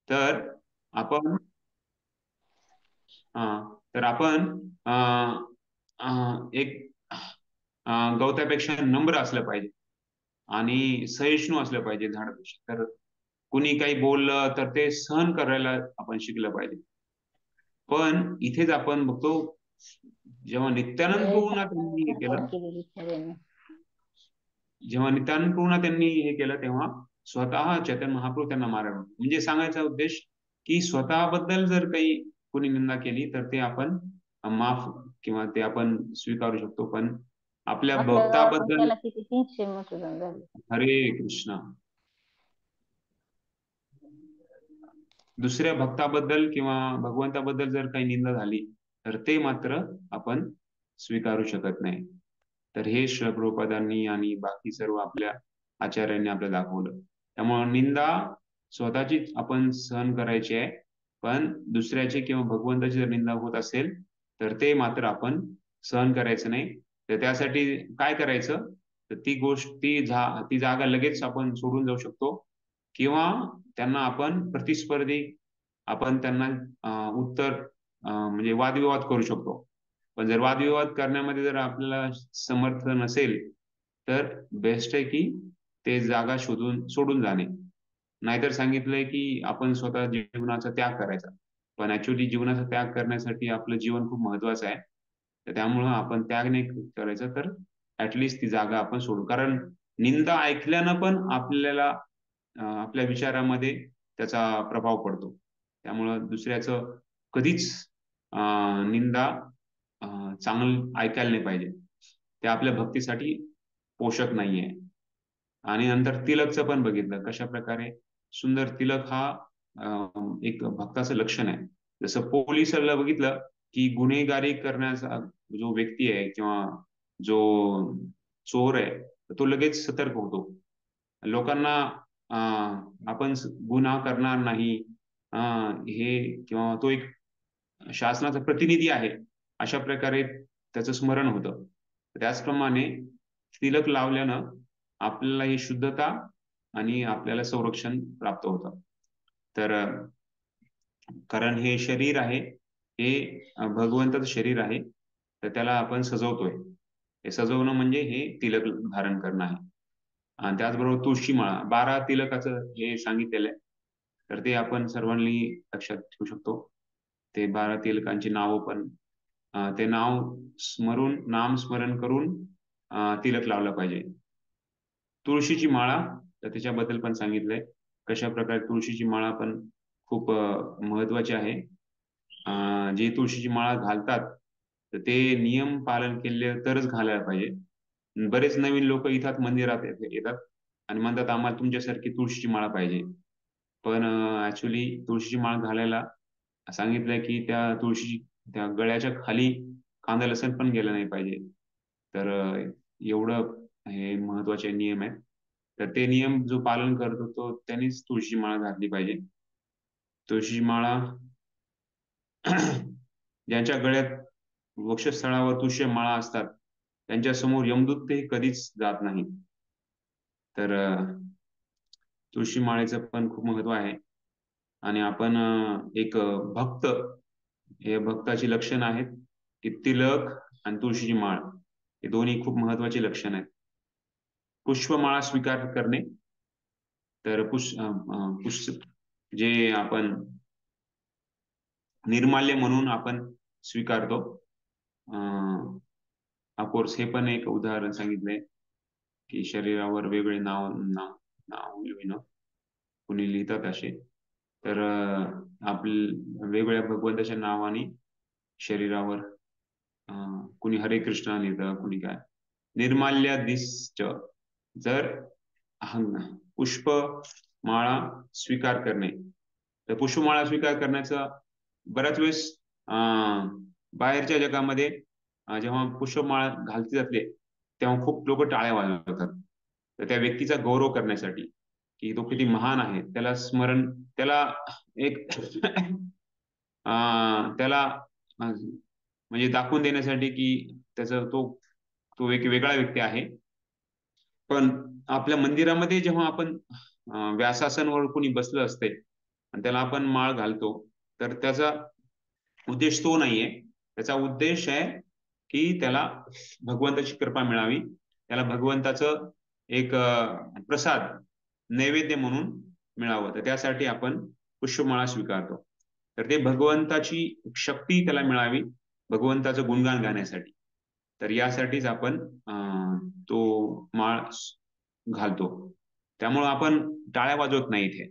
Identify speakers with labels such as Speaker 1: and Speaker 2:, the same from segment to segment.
Speaker 1: तर आपण तर आपण एक गवतापेक्षा नम्र असलं पाहिजे आणि सहिष्णू असलं पाहिजे झाडापेक्षा. तर कुणी काही बोललं तर ते सहन करायला आपण शिकलं पाहिजे. पण इथेच आपण बघतो, जेव्हा नित्यानंद प्रभूंना त्यांनी हे केलं, जेव्हा नित्यानंद प्रभूंना त्यांनी हे केलं, तेव्हा स्वतः चैतन्य महाप्रभू त्यांना मारायला लागले. म्हणजे सांगायचा उद्देश की स्वतःबद्दल जर काही कोणी निंदा केली तर ते आपण माफ किंवा ते आपण स्वीकारू शकतो, पण आपल्या
Speaker 2: आपल्या गावातून
Speaker 1: भक्ताबद्दल.
Speaker 2: त्याला किती 300 मतदान झाले.
Speaker 1: हरे कृष्णा. दुसऱ्या भक्ताबद्दल किंवा भगवंताबद्दल जर काही निंदा झाली तर ते मात्र आपण स्वीकारू शकत नाही. तर हे श्री प्रभुपादांनी आणि बाकी सर्व आपल्या आचार्यांनी आपल्याला दाखवलं. त्यामुळे निंदा स्वतःची आपण सहन करायची आहे, पण दुसऱ्याची किंवा भगवंताची जर निंदा होत असेल तर ते मात्र आपण सहन करायचं नाही. तर त्यासाठी काय करायचं, तर ती गोष्ट ती जागा लगेच आपण सोडून जाऊ शकतो, किंवा त्यांना आपण प्रतिस्पर्धी आपण त्यांना उत्तर म्हणजे वादविवाद करू शकतो. पण जर वादविवाद करण्यामध्ये जर आपल्याला समर्थ नसेल तर बेस्ट आहे की ते जागा सोडून जाणे. नाहीतर सांगितलंय की आपण स्वतः जीवनाचा त्याग करायचा, पण ऍक्च्युली जीवनाचा त्याग करण्यासाठी आपलं जीवन खूप महत्वाचं आहे. तर त्यामुळं आपण त्याग नाही करायचा, तर ऍटलिस्ट ती जागा आपण सोडू. कारण निंदा ऐकल्यानं पण आपल्याला आपल्या विचारामध्ये त्याचा प्रभाव पडतो. त्यामुळं दुसऱ्याचं कधीच निंदा चांगलं ऐकायला नाही पाहिजे. ते आपल्या भक्तीसाठी पोषक नाहीये. आणि नंतर तिलकचं पण बघितलं कशा प्रकारे सुंदर तिलक हा एक भक्ताचं लक्षण आहे. जसं पोलिसाला बघितलं की गुन्हेगारी करण्याचा जो व्यक्ती आहे किंवा जो चोर आहे, तो लगेच सतर्क होतो. लोकांना आपण गुन्हा करणार नाही हे, किंवा तो एक शासनाचा प्रतिनिधी आहे अशा प्रकारे त्याचं स्मरण होतं. त्याचप्रमाणे तिलक लावल्यानं आपल्याला ही शुद्धता आणि आपल्याला संरक्षण प्राप्त होतं. तर कारण हे शरीर आहे, हे भगवंताचं शरीर आहे, तर त्याला आपण सजवतोय. हे सजवणं म्हणजे हे तिलक धारण करणं आहे. आणि त्याचबरोबर तुळशी माळा 12 तिलकाचं हे सांगितलेलं आहे, तर ते आपण सर्वांनी लक्षात ठेवू शकतो. ते 12 तिलकांची नावं पण ते नाम स्मरण करून तिलक लावलं पाहिजे. तुळशीची माळा, तर त्याच्याबद्दल पण सांगितलंय कशा प्रकारे तुळशीची माळा पण खूप महत्वाची आहे. जे तुळशीची माळा घालतात तर ते नियम पालन केले तरच घालायला पाहिजे. बरेच नवीन लोक इथं मंदिरात येतात आणि म्हणतात आम्हाला तुमच्यासारखी तुळशीची माळा पाहिजे, पण ऍक्च्युली तुळशीची माळ घालायला सांगितलंय की त्या गळ्याच्या खाली कांदा लसण पण गेलं नाही पाहिजे. तर एवढं हे महत्वाचे नियम आहेत. तर ते नियम जो पालन करतो तो त्यांनीच तुळशी माळा घातली पाहिजे. तुळशी माळा ज्यांच्या गळ्यात वक्षस्थळावर तुळशी माळा असतात त्यांच्या समोर यमदूत ते कधीच जात नाही. तर तुळशी माळेचं पण खूप महत्व आहे. आणि आपण एक भक्त, हे भक्ताची लक्षण आहेत की तिलक आणि तुळशीची माळ हे दोन्ही खूप महत्वाची लक्षण आहेत. पुष्पमाळा स्वीकार करणे, तर पुष्प जे आपण निर्माल्य म्हणून आपण स्वीकारतो. ऑफकोर्स हे पण एक उदाहरण सांगितलंय की शरीरावर वेगळे नाव नाव नाव लिहिणं, कुणी लिहितात असे. तर आपल्या वेगवेगळ्या भगवंताच्या नावाने शरीरावर कुणी हरे कृष्णा लिहितं, कुणी काय. निर्माल्यादिश्च, जर पुष्पमाळा स्वीकार करणे, तर पुष्पमाळा स्वीकार करण्याचा बऱ्याच वेळेस बाहेरच्या जगामध्ये जेव्हा पुष्पमाळा घालती जाते तेव्हा खूप लोक टाळ्या वाजवतात. तर त्या व्यक्तीचा गौरव करण्यासाठी की तो किती महान आहे त्याला एक त्याला म्हणजे दाखवून देण्यासाठी की तो एक वेगळा व्यक्ती आहे. पण आपल्या मंदिरामध्ये जेव्हा आपण व्यासासनवर कोणी बसलं असते आणि त्याला आपण माळ घालतो, तर त्याचा उद्देश तो नाहीये. त्याचा उद्देश आहे की त्याला भगवंताची कृपा मिळावी, त्याला भगवंताचं एक प्रसाद नैवेद्य म्हणून मिळावं, तर त्यासाठी आपण पुष्पमाळा स्वीकारतो. तर ते भगवंताची शक्ती त्याला मिळावी, भगवंताचं गुणगान गाण्यासाठी. तर यासाठीच आपण तो माळ घालतो. त्यामुळं आपण टाळ्या वाजवत नाही इथे.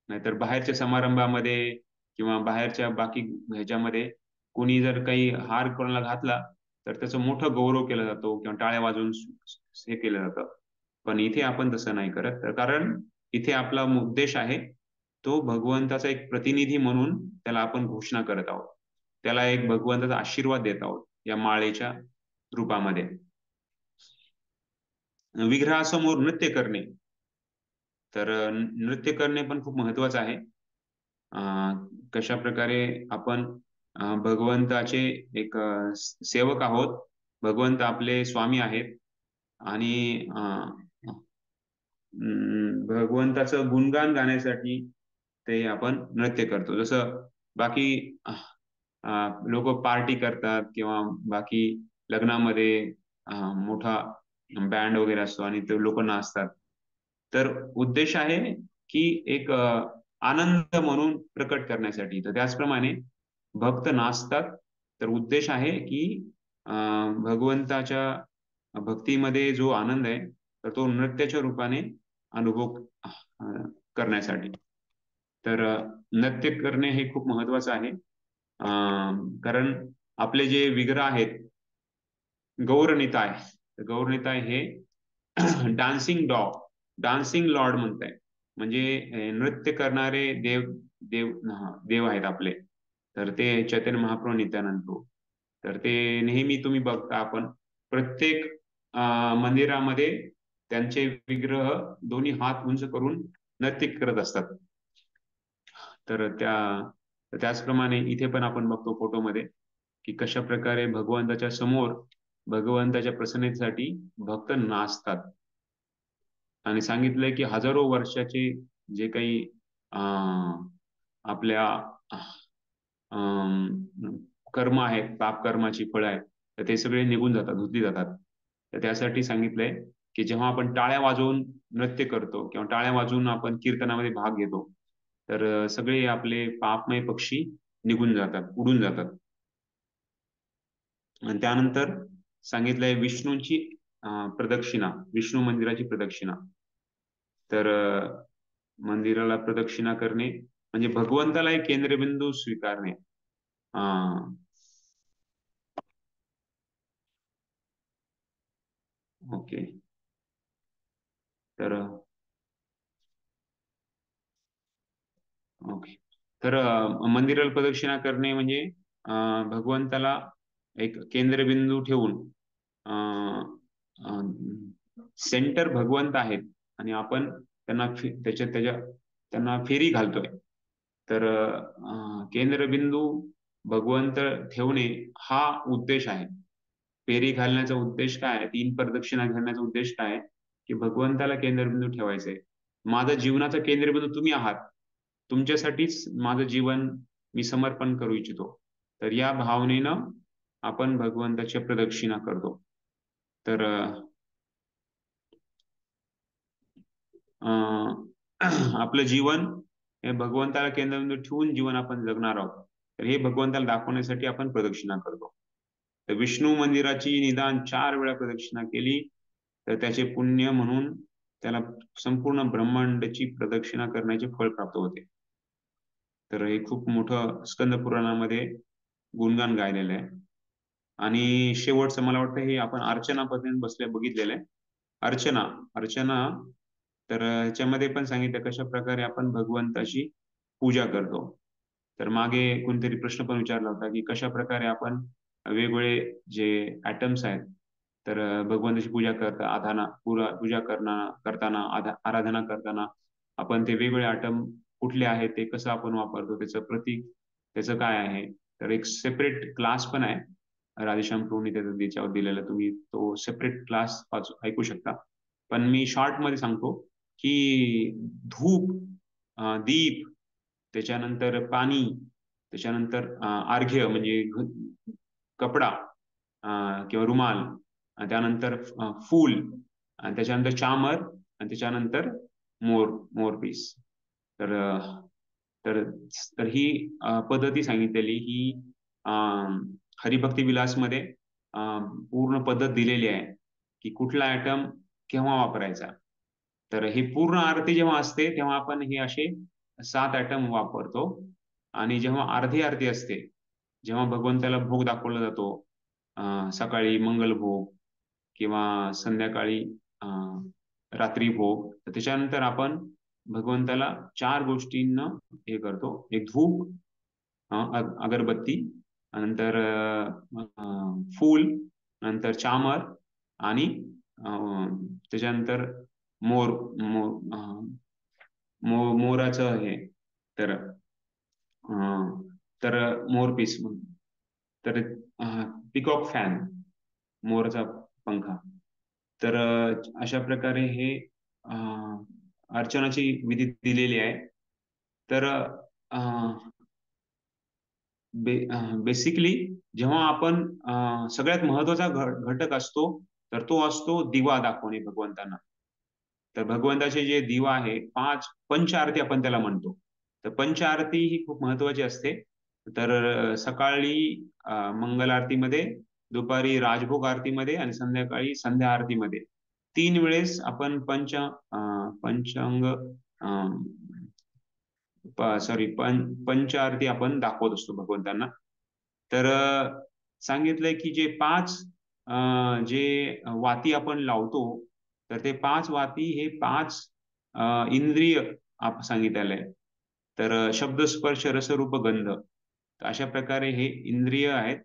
Speaker 1: नाहीतर बाहेरच्या समारंभामध्ये किंवा बाहेरच्या बाकी ह्याच्यामध्ये कोणी जर काही हार कोणाला घातला तर त्याचं मोठं गौरव केला जातो किंवा टाळ्या वाजवून हे केलं जातं. पण इथे आपण तसं नाही करत, तर कारण इथे आपला उद्देश आहे तो भगवंताचा एक प्रतिनिधी म्हणून त्याला आपण घोषणा करत आहोत, त्याला एक भगवंताचा आशीर्वाद देत आहोत या माळेच्या रूपामध्ये. विग्रहासमोर नृत्य करणे, तर नृत्य करणे पण खूप महत्वाचं आहे. कशा प्रकारे आपण भगवंताचे एक सेवक आहोत, भगवंत आपले स्वामी आहेत आणि भगवंताचं गुणगान गाण्यासाठी ते आपण नृत्य करतो. जसं बाकी लोक पार्टी करतात किंवा बाकी लग्नामध्ये मोठा बँड वगैरे असतो आणि ते लोक नाचतात, तर उद्देश आहे की एक आनंद म्हणून प्रकट करण्यासाठी. तर त्याचप्रमाणे भक्त नाचतात, तर उद्देश आहे की भगवंताच्या भक्तीमध्ये जो आनंद आहे तर तो नृत्याच्या रूपाने अनुभव करण्यासाठी. तर नृत्य करणे हे खूप महत्वाचं आहे. कारण आपले जे विग्रह आहेत, गौरनिताय, गौरनिताय हे डान्सिंग डॉग, डान्सिंग लॉर्ड म्हणताय, म्हणजे नृत्य करणारे देव देव देव आहेत आपले. तर ते चैतन्य महाप्रभू नित्यानंद प्रभू. तर ते नेहमी तुम्ही बघता, आपण प्रत्येक मंदिरामध्ये त्यांचे विग्रह दोन्ही हात उंच करून नृत्य करत असतात. तर त्याचप्रमाणे इथे पण आपण बघतो फोटोमध्ये की कशा प्रकारे भगवंताच्या समोर भगवंताच्या प्रसन्नतेसाठी भक्त नाचतात. आणि सांगितलंय की हजारो वर्षाचे जे काही आपल्या कर्म आहेत, पाप कर्माची फळं आहेत, तर ते सगळे निघून जातात, धुतली जातात. तर त्यासाठी सांगितलंय की जेव्हा आपण टाळ्या वाजवून नृत्य करतो किंवा टाळ्या वाजवून आपण कीर्तनामध्ये भाग घेतो, तर सगळे आपले पापमय पक्षी निघून जातात, उडून जातात. आणि त्यानंतर सांगितलंय विष्णूंची प्रदक्षिणा, विष्णू मंदिराची प्रदक्षिणा. तर मंदिराला प्रदक्षिणा करणे म्हणजे भगवंताला एक केंद्रबिंदू स्वीकारणे. ओके. तर ओके. तर मंदिराला प्रदक्षिणा करणे म्हणजे भगवंताला एक केंद्रबिंदू ठेवून सेंटर भगवंत आहेत आणि आपण त्यांना त्यांना फेरी घालतोय. तर केंद्रबिंदू भगवंत ठेवणे हा उद्देश आहे. फेरी घालण्याचा उद्देश काय आहे, 3 प्रदक्षिणा घालण्याचा उद्देश काय आहे, की भगवंताला केंद्रबिंदू ठेवायचंय. माझा जीवनाचा केंद्रबिंदू तुम्ही आहात, तुमच्यासाठीच माझं जीवन मी समर्पण करू इच्छितो. तर या भावनेनं आपण भगवंताच्या प्रदक्षिणा करतो. तर आपलं जीवन हे भगवंताला केंद्रबिंदू ठेवून जीवन आपण जगणार आहोत. तर हे भगवंताला दाखवण्यासाठी आपण प्रदक्षिणा करतो. तर विष्णू मंदिराची निदान 4 वेळा प्रदक्षिणा केली तर त्याचे पुण्य म्हणून त्याला संपूर्ण ब्रह्मांडाची प्रदक्षिणा करण्याचे फळ प्राप्त होते. तर हे खूप मोठं स्कंद पुराणामध्ये गुणगान गायलेलं आहे. आणि शेवटचं मला वाटतं हे आपण अर्चना पद्धतीने बघितलेलं आहे. अर्चना अर्चना तर ह्याच्यामध्ये पण सांगितलं कशा प्रकारे आपण भगवंताची पूजा करतो. तर मागे कोणतरी प्रश्न पण विचारला होता की कशा प्रकारे आपण वेगवेगळे जे ऍटम्स आहेत, तर भगवंताची पूजा करता पूजा करताना आराधना करताना आपण ते वेगवेगळे ॲटम कुठले आहेत, ते कसं आपण वापरतो, त्याचं प्रतीक त्याचं काय आहे. तर एक सेपरेट क्लास पण आहे, राधेश्याम प्रभूंनी त्याच्यावर दिलेला, तुम्ही तो सेपरेट क्लास ऐकू शकता. पण मी शॉर्ट मध्ये सांगतो की धूप, दीप त्याच्यानंतर पाणी, त्याच्यानंतर अर्घ्य म्हणजे कपडा किंवा रुमाल, आणि त्यानंतर फूल, आणि त्याच्यानंतर चामर, आणि त्याच्यानंतर मोरपीस. तर तर तर ही पद्धती सांगितलेली ही हरिभक्ती विलासमध्ये पूर्ण पद्धत दिलेली आहे की कुठला आयटम केव्हा वापरायचा. तर ही पूर्ण आरती जेव्हा असते तेव्हा आपण हे असे 7 आयटम वापरतो. आणि जेव्हा अर्धी आरती असते, जेव्हा भगवंताला भोग दाखवला जातो, सकाळी मंगल भोग किंवा संध्याकाळी रात्री भोग, तर त्याच्यानंतर आपण भगवंताला 4 गोष्टींना हे करतो. एक धूप, अगरबत्ती, नंतर फूल, नंतर चामर, आणि त्याच्यानंतर मोर मोर मोराचं हे, तर तर मोरपीस, तर पिकॉक फॅन, मोरचा पंखा. तर अशा प्रकारे हे अर्चनाची विधी दिलेली आहे. तर बेसिकली जेव्हा आपण सगळ्यात महत्वाचा घटक असतो, तर तो असतो दिवा दाखवणे भगवंतांना. तर भगवंताचे जे दिवा आहे, 5 पंच आरती आपण त्याला म्हणतो. तर पंच आरती ही खूप महत्वाची असते. तर सकाळी मंगल आरतीमध्ये, दुपारी राजभोग आरतीमध्ये, आणि संध्याकाळी संध्या आरतीमध्ये 3 वेळेस आपण पंचांग सॉरी पंच आरती आपण दाखवत असतो भगवंतांना. तर सांगितलंय की जे 5 जे वाती आपण लावतो, तर ते 5 वाती हे 5 इंद्रिय आप सांगितलेलं आहे. तर शब्द, स्पर्श, रस, रूप, गंध, तर अशा प्रकारे हे इंद्रिय आहेत.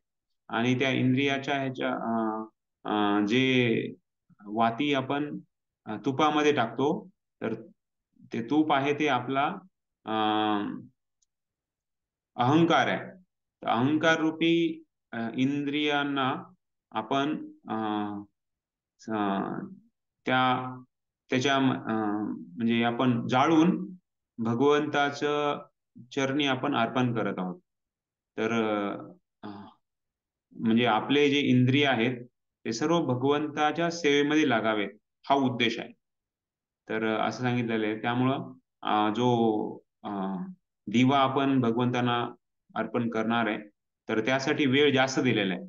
Speaker 1: आणि त्या इंद्रियाच्या ह्याच्या जे वाती आपण तुपामध्ये टाकतो, तर ते तूप आहे ते आपला अहंकार आहे. तर अहंकार रूपी इंद्रियांना आपण त्या त्याच्या म्हणजे आपण जाळून भगवंताचं चरणी आपण अर्पण करत आहोत. तर म्हणजे आपले जे इंद्रिय आहेत ते सर्व भगवंताच्या सेवेमध्ये लागावेत, हा उद्देश आहे. तर असं सांगितलेलं आहे. त्यामुळं जो दिवा आपण भगवंतांना अर्पण करणार आहे, तर त्यासाठी वेळ जास्त दिलेला आहे.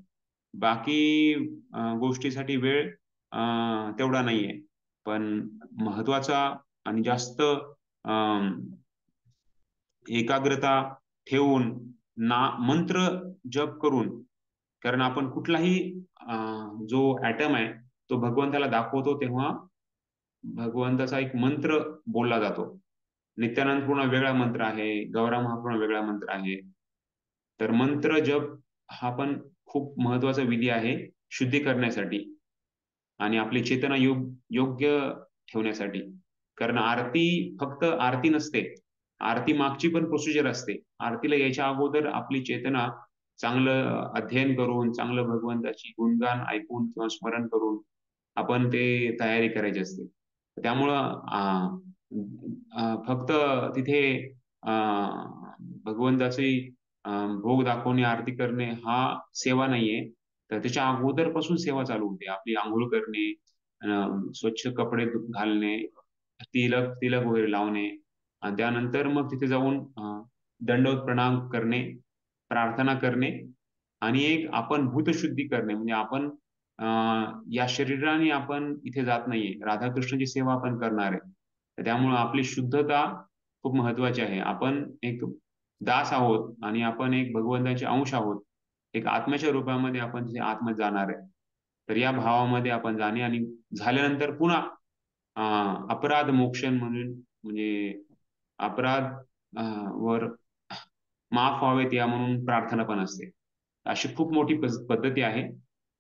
Speaker 1: बाकी गोष्टीसाठी वेळ तेवढा नाहीये. पण महत्वाचा आणि जास्त एकाग्रता ठेवून मंत्र जप करून, कारण आपण कुठलाही जो ॲटम आहे तो भगवंताला दाखवतो तेव्हा भगवंताचा एक मंत्र बोलला जातो. नित्यानंद पूर्ण वेगळा मंत्र आहे, गौरा महापूर्ण वेगळा मंत्र आहे. तर मंत्र जप हा पण खूप महत्वाचा विधी आहे शुद्धी करण्यासाठी आणि आपली चेतना योग्य ठेवण्यासाठी. कारण आरती फक्त आरती नसते, आरती मागची पण प्रोसिजर असते. आरतीला यायच्या अगोदर आपली चेतना चांगलं अध्ययन करून, चांगलं भगवंताची गुणगान ऐकून किंवा स्मरण करून आपण ते तयारी करायची असते. त्यामुळं फक्त तिथे भगवंताची भोग दाखवणे, आरती करणे हा सेवा नाहीये. तर त्याच्या अगोदरपासून सेवा चालू होते. आपली आंघोळ करणे, स्वच्छ कपडे घालणे, तिलक तिलक वगैरे लावणे, आणि त्यानंतर मग तिथे जाऊन दंडवत प्रणाम करणे, प्रार्थना करणे, आणि एक आपण भूतशुद्धी करणे. म्हणजे आपण या शरीराने आपण इथे जात नाहीये, राधाकृष्णाची सेवा आपण करणार आहे. तर त्यामुळे आपली शुद्धता खूप महत्वाची आहे. आपण एक दास आहोत आणि आपण एक भगवंताचे अंश आहोत. एक आत्म्याच्या रूपामध्ये आपण तिथे आतमध्ये जाणार आहे. तर या भावामध्ये आपण जाणे, आणि झाल्यानंतर पुन्हा अपराध मोक्षण म्हणून, म्हणजे अपराध वर माफ व्हावेत या म्हणून प्रार्थना पण असते. अशी खूप मोठी पद्धती आहे.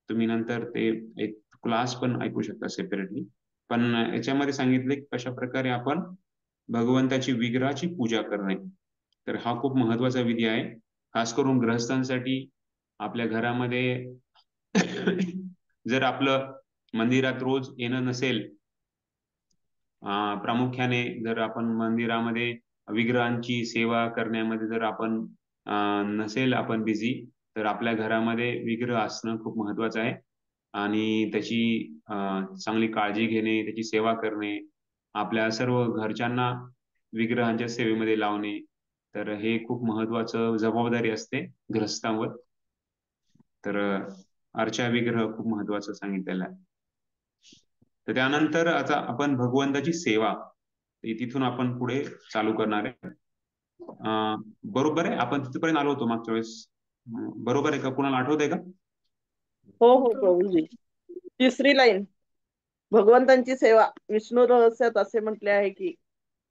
Speaker 1: तुम्ही नंतर ते एक क्लास पण ऐकू शकता सेपरेटली. पण याच्यामध्ये सांगितले की कशा प्रकारे आपण भगवंताची विग्रहाची पूजा करणे. तर हा खूप महत्वाचा विधी आहे, खास करून गृहस्थांसाठी. आपल्या घरामध्ये जर आपलं मंदिरात रोज येणं नसेल, प्रामुख्याने जर आपण मंदिरामध्ये विग्रहांची सेवा करण्यामध्ये जर आपण नसेल आपण बिझी, तर आपल्या घरामध्ये विग्रह असणं खूप महत्वाचं आहे. आणि त्याची चांगली काळजी घेणे, त्याची सेवा करणे, आपल्या सर्व घरच्यांना विग्रहांच्या सेवेमध्ये लावणे, तर हे खूप महत्वाचं जबाबदारी असते गृहस्थांवर. तर अर्चा विग्रह खूप महत्वाचं सांगितलेलं आहे. तर त्यानंतर आता आपण भगवंताची सेवा, तिथून आपण पुढे चालू करणार आहे. बरोबर आहे, आपण तिथपर्यंत आलो होतो मागच्या वेळेस. बरोबर आहे का? कुणाला आठवत आहे का?
Speaker 3: हो हो प्रभूजी. तिसरी लाईन, भगवंतांची सेवा विष्णू रहस्यात असे म्हटले आहे की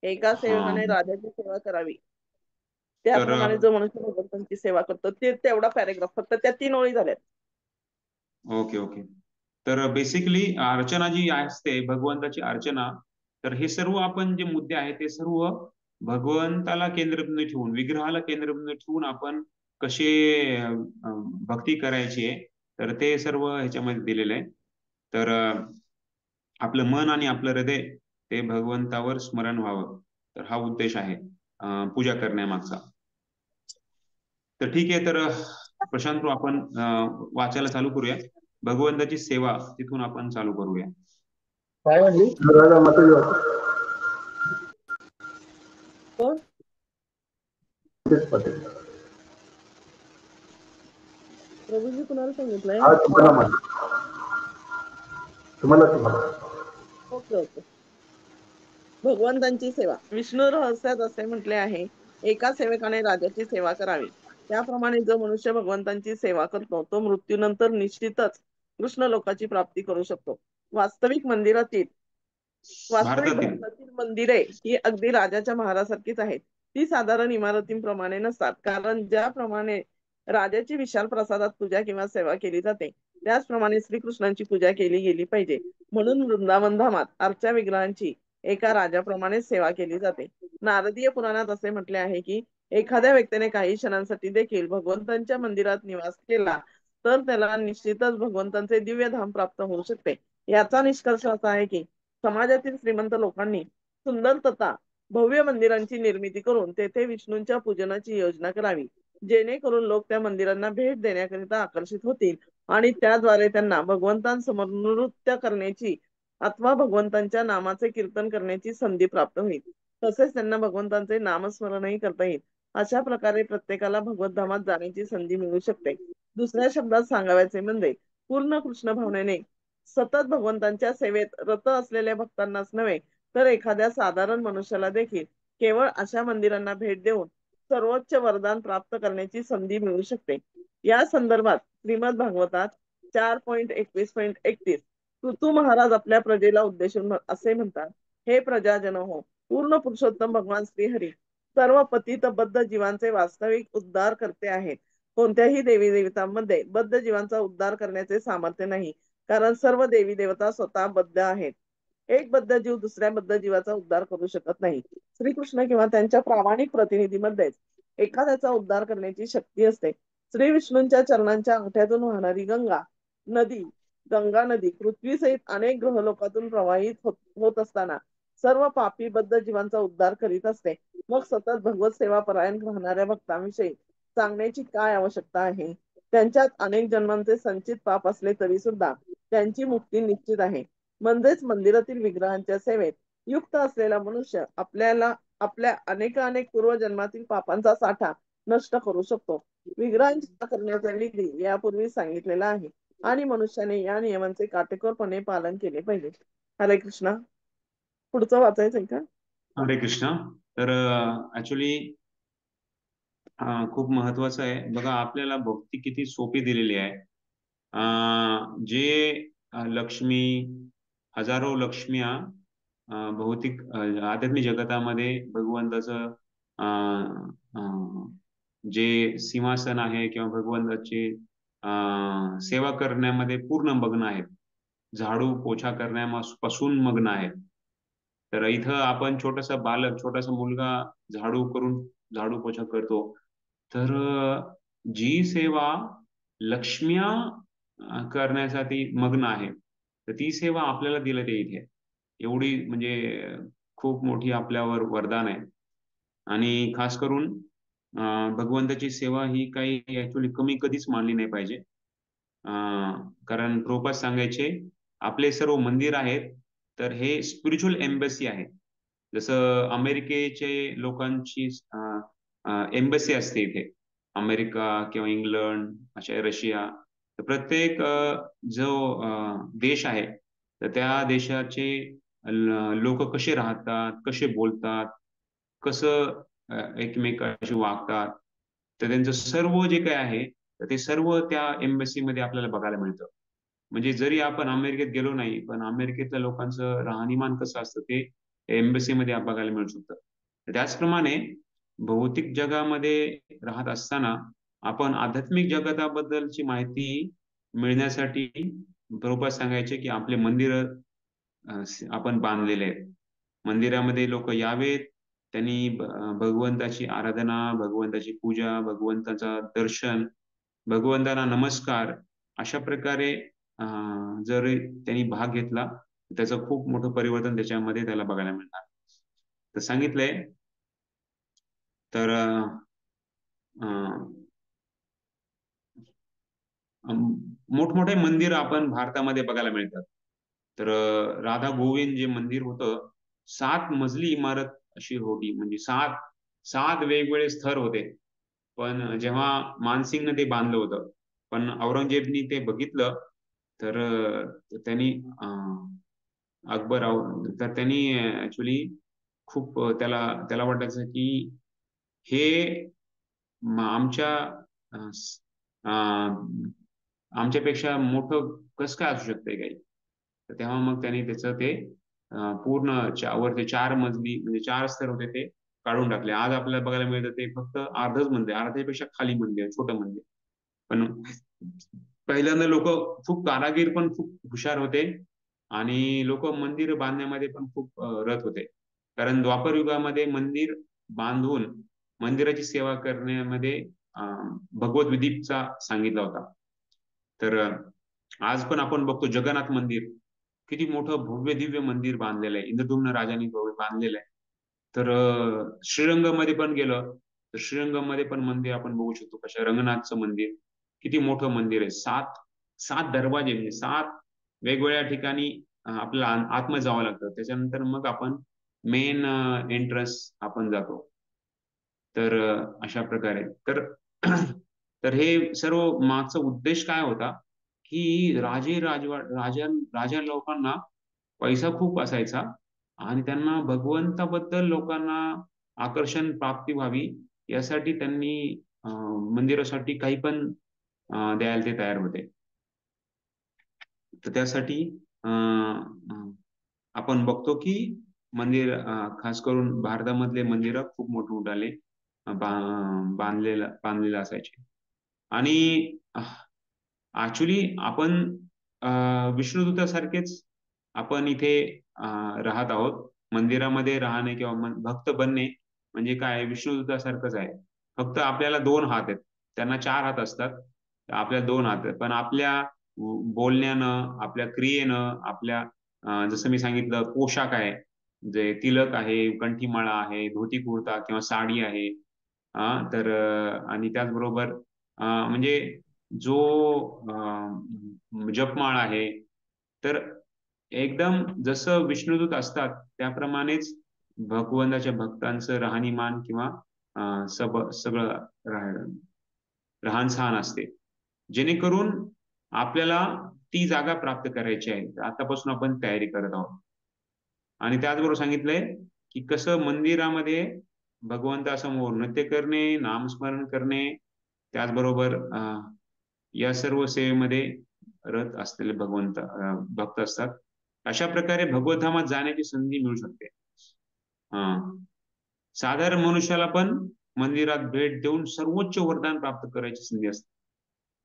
Speaker 3: एका
Speaker 1: हा,
Speaker 3: सेवकाने राजाची सेवा करावी,
Speaker 1: तर
Speaker 3: त्याप्रमाणे जो मनुष्य भगवंतांची सेवा करतो. ते तेवढा पॅरेग्राफ, फक्त त्या 3 ओळी झाल्यात.
Speaker 1: Okay okay. तर बेसिकली अर्चना जी असते, भगवंताची अर्चना, तर हे सर्व आपण जे मुद्दे आहेत ते सर्व भगवंताला केंद्रबिंदू ठेवून, विग्रहाला केंद्रबिंदू ठेवून आपण कसे भक्ती करायची आहे, तर ते सर्व ह्याच्यामध्ये दिलेलं आहे. तर आपलं मन आणि आपलं हृदय ते भगवंतावर स्मरण व्हावं, तर हा उद्देश आहे पूजा करण्यामागचा. तर ठीक आहे, तर प्रशांत आपण वाचायला चालू करूया. भगवंताची सेवा तिथून आपण चालू करूया.
Speaker 4: काय म्हणली राजा माताजी वाटत
Speaker 3: कोण?
Speaker 4: तेच पटेल.
Speaker 3: प्रभूजी कुणाला सांगितलंय?
Speaker 4: हा तुम्हाला माहिती, तुम्हाला
Speaker 3: ओके ओके. भगवंतांची सेवा विष्णू रहस्यात असे म्हटले आहे, एका सेवकाने राजाची सेवा करावी, त्याप्रमाणे जो मनुष्य भगवंतांची सेवा करतो तो मृत्यूनंतर निश्चितच कृष्ण लोकाची प्राप्ती करू शकतो. वास्तविक
Speaker 1: भारतातील
Speaker 3: भारतातील मंदिरे ही अगदी राजाच्या महालासारखीच आहेत. ती साधारण इमारतींप्रमाणे नसतात, कारण ज्याप्रमाणे राजाची विशाल प्रसादात पूजा किंवा सेवा केली जाते, त्याचप्रमाणे श्रीकृष्णांची पूजा केली गेली पाहिजे. म्हणून वृंदावन धामात अर्चा विग्रहांची एका राजाप्रमाणे सेवा केली जाते. नारदीय पुराणात असे म्हटले आहे की एखाद्या व्यक्तीने काही क्षणांसाठी देखील भगवंतांच्या मंदिरात निवास केला तर त्याला निश्चितच भगवंतांचे दिव्य धाम प्राप्त होऊ शकते. याचा निष्कर्ष असा आहे की समाजातील श्रीमंत लोकांनी सुंदर तथा भव्य मंदिरांची निर्मिती करून तेथे विष्णूंच्या पूजनाची योजना करावी, जेणेकरून लोक त्या मंदिरांना भेट देण्याकरिता आकर्षित होतील आणि त्याद्वारे त्यांना भगवंतांसमोर नृत्य करण्याची अथवा भगवंतांच्या नामाचे कीर्तन करण्याची संधी प्राप्त होईल. तसेच त्यांना भगवंतांचे नामस्मरणही करता येईल. अशा प्रकारे प्रत्येकाला भगवत धामात जाण्याची संधी मिळू शकते. दुसऱ्या शब्दात सांगायचे म्हणजे पूर्ण कृष्ण भावनेने सतत भगवंतांच्या सेवेत रत असलेल्या भक्तांनाच नव्हे तर एखाद्या साधारण मनुष्याला देखील केवळ अशा मंदिरांना भेट देऊन सर्वोच्च वरदान प्राप्त करण्याची संधी मिळू शकते. या संदर्भात श्रीमद भागवतात 4.21.31 ऋतू महाराज आपल्या प्रजेला उद्देशून असे म्हणतात, हे प्रजाजन हो, पूर्ण पुरुषोत्तम भगवान श्रीहरी सर्व पतित बद्ध जीवांचे वास्तविक उद्धार करते आहेत. कोणत्याही देवी देवतांमध्ये बद्ध जीवांचा उद्धार करण्याचे सामर्थ्य नाही, कारण सर्व देवी देवता स्वतः बद्ध आहेत. एक बद्ध जीव दुसऱ्या बद्ध जीवाचा उद्धार करू शकत नाही. श्रीकृष्ण किंवा त्यांच्या प्रामाणिक प्रतिनिधीमध्येच एखाद्याचा उद्धार करण्याची शक्ती असते. श्री विष्णूंच्या चरणांच्या अंगठ्यातून वाहणारी गंगा नदी पृथ्वीसहित अनेक ग्रहलोकातून प्रवाहित होत असताना सर्व पापी बद्ध जीवांचा उद्धार करीत असते. मग सतत भगवत सेवा परायण राहणाऱ्या भक्तांविषयी सांगण्याची काय आवश्यकता आहे? त्यांच्यात अनेक जन्मांचे संचित पाप असले तरी सुद्धा त्यांची मुक्ती निश्चित आहे. म्हणजेच मंदिरातील विग्रहांच्या सेवेत युक्त असलेला मनुष्य आपल्या अनेक पूर्वजन्मातील पापांचा साठा नष्ट करू शकतो. विग्रहांची सेवा करण्याचा विधी यापूर्वी सांगितलेला आहे आणि मनुष्याने या नियमांचे काटेकोरपणे पालन केले पाहिजे. हरे कृष्णा. पुढचं वाचायचंय का?
Speaker 1: हरे कृष्ण. तर ऍक्च्युली खूप महत्वाचं आहे बघा, आपल्याला भक्ती किती सोपी दिलेली आहे. जे लक्ष्मी, हजारो लक्ष्म्या भौतिक आध्यात्मिक जगतामध्ये भगवंताचं जे सिंहासन आहे किंवा भगवंताची सेवा करण्यामध्ये पूर्ण मग्न आहेत, झाडू पोछा करण्यापासून मग्न आहेत. तर इथं आपण छोटासा बालक, छोटासा मुलगा झाडू पोछा करतो. तर जी सेवा लक्ष्म्या करण्यासाठी मग्न आहे, तर ती सेवा आपल्याला दिलं ते इथे एवढी म्हणजे खूप मोठी आपल्यावर वरदान आहे. आणि खास करून भगवंताची सेवा ही काही ऍक्च्युली कमी कधीच मानली नाही पाहिजे. कारण प्रभुपाद सांगायचे आपले सर्व मंदिर आहेत तर हे स्पिरिच्युअल एम्बसी आहे. जसं अमेरिकेचे लोकांची एम्बसी असते इथे, अमेरिका किंवा इंग्लंड, अशा रशिया, तर प्रत्येक जो देश आहे तर त्या देशाचे लोक कसे राहतात, कसे बोलतात, कसं एकमेकाशी वागतात, तर त्यांचं सर्व जे काही आहे तर ते सर्व त्या एम्बसी मध्ये आपल्याला बघायला मिळतं. म्हणजे जरी आपण अमेरिकेत गेलो नाही पण अमेरिकेतल्या लोकांचं राहणीमान कसं असतं ते एम्बसी मध्ये बघायला मिळू शकतं. त्याचप्रमाणे भौतिक जगामध्ये राहत असताना आपण आध्यात्मिक जगताबद्दलची माहिती मिळण्यासाठी प्रभुपाद सांगायचे की आपले मंदिर आपण बांधलेले आहेत. मंदिरामध्ये लोक यावेत, त्यांनी भगवंताची आराधना, भगवंताची पूजा, भगवंताचं दर्शन, भगवंतांना नमस्कार अशा प्रकारे जर त्यांनी भाग घेतला त्याचं खूप मोठं परिवर्तन त्याच्यामध्ये त्याला बघायला मिळणार. तर सांगितलंय तर मोठमोठे मंदिर आपण भारतामध्ये बघायला मिळतात. तर राधा गोविंद जे मंदिर होतं 7 मजली इमारत अशी होती, म्हणजे सात सात वेगवेगळे स्तर होते. पण जेव्हा मानसिंगने ते बांधलं होतं, पण औरंगजेबनी ते बघितलं तर त्यांनी तर त्यांनी ऍक्च्युली खूप त्याला त्याला वाटायचं की हे आमच्या आमच्यापेक्षा मोठं कसं काय असू शकतंय काही. तर तेव्हा मग त्यांनी त्याचं ते पूर्ण वरती 4 मजली म्हणजे 4 स्तर होते ते काढून टाकले. आज आपल्याला बघायला मिळतं ते फक्त अर्धच मंदिर, अर्ध्यापेक्षा खाली मंदिर, छोटं मंदिर. पण पहिल्यांदा लोक खूप कारागीर पण खूप हुशार होते आणि लोक मंदिर बांधण्यामध्ये पण खूप रत होते. कारण द्वापर युगामध्ये मंदिर बांधून मंदिराची सेवा करण्यामध्ये भगवत विधीचा सांगितला होता. तर आज पण आपण बघतो जगन्नाथ मंदिर किती मोठं भव्य दिव्य मंदिर बांधलेलं आहे, इंद्रद्युम्न राजांनी बांधलेलं आहे. तर श्रीरंगमध्ये पण गेलं तर श्रीरंगमध्ये पण मंदिर आपण बघू शकतो, कशा रंगनाथचं मंदिर किती मोठं मंदिर आहे. सात सात दरवाजे, म्हणजे 7 वेगवेगळ्या ठिकाणी आपल्याला आतमध्ये जावं लागतं, त्याच्यानंतर मग आपण मेन एंट्रन्स आपण जातो. तर अशा प्रकारे तर तर हे सर्व मागचा उद्देश काय होता की राजा लोकांना पैसा खूप असायचा आणि त्यांना भगवंताबद्दल लोकांना आकर्षण प्राप्ती व्हावी यासाठी त्यांनी मंदिरासाठी काही पण द्यायला ते तयार होते. तर त्यासाठी आपण बघतो की मंदिर खास करून भारतामधले मंदिर खूप मोठमोठाले बांधलेलं असायचे. आणि ऍक्च्युली आपण विष्णुदूतासारखेच आपण इथे राहत आहोत. मंदिरामध्ये राहणे किंवा भक्त बनणे म्हणजे काय, विष्णुदूतासारखंच आहे. फक्त आपल्याला 2 हात आहेत, त्यांना 4 हात असतात, आपल्याला 2 हात आहेत. पण आपल्या बोलण्यानं, आपल्या क्रियेनं, आपल्या जसं मी सांगितलं पोशाख आहे, जे तिलक आहे, कंठीमाळा आहे, धोती कुर्ता किंवा साडी आहे, तर आणि त्याचबरोबर म्हणजे जो जपमाळ आहे, तर एकदम जसं विष्णुदूत असतात त्याप्रमाणेच भगवंताच्या भक्तांचं राहणीमान किंवा सगळं राहण सहान असते, जेणेकरून आपल्याला ती जागा प्राप्त करायची आहे. आतापासून आपण तयारी करत आहोत. आणि त्याचबरोबर सांगितलंय की कसं मंदिरामध्ये भगवंतासमोर नृत्य करणे, नामस्मरण करणे, त्याचबरोबर या सर्व सेवेमध्ये रत असलेले भक्त असतात. अशा प्रकारे भगवतधामात जाण्याची संधी मिळू शकते. साधारण मनुष्याला पण मंदिरात भेट देऊन सर्वोच्च वरदान प्राप्त करायची संधी असते.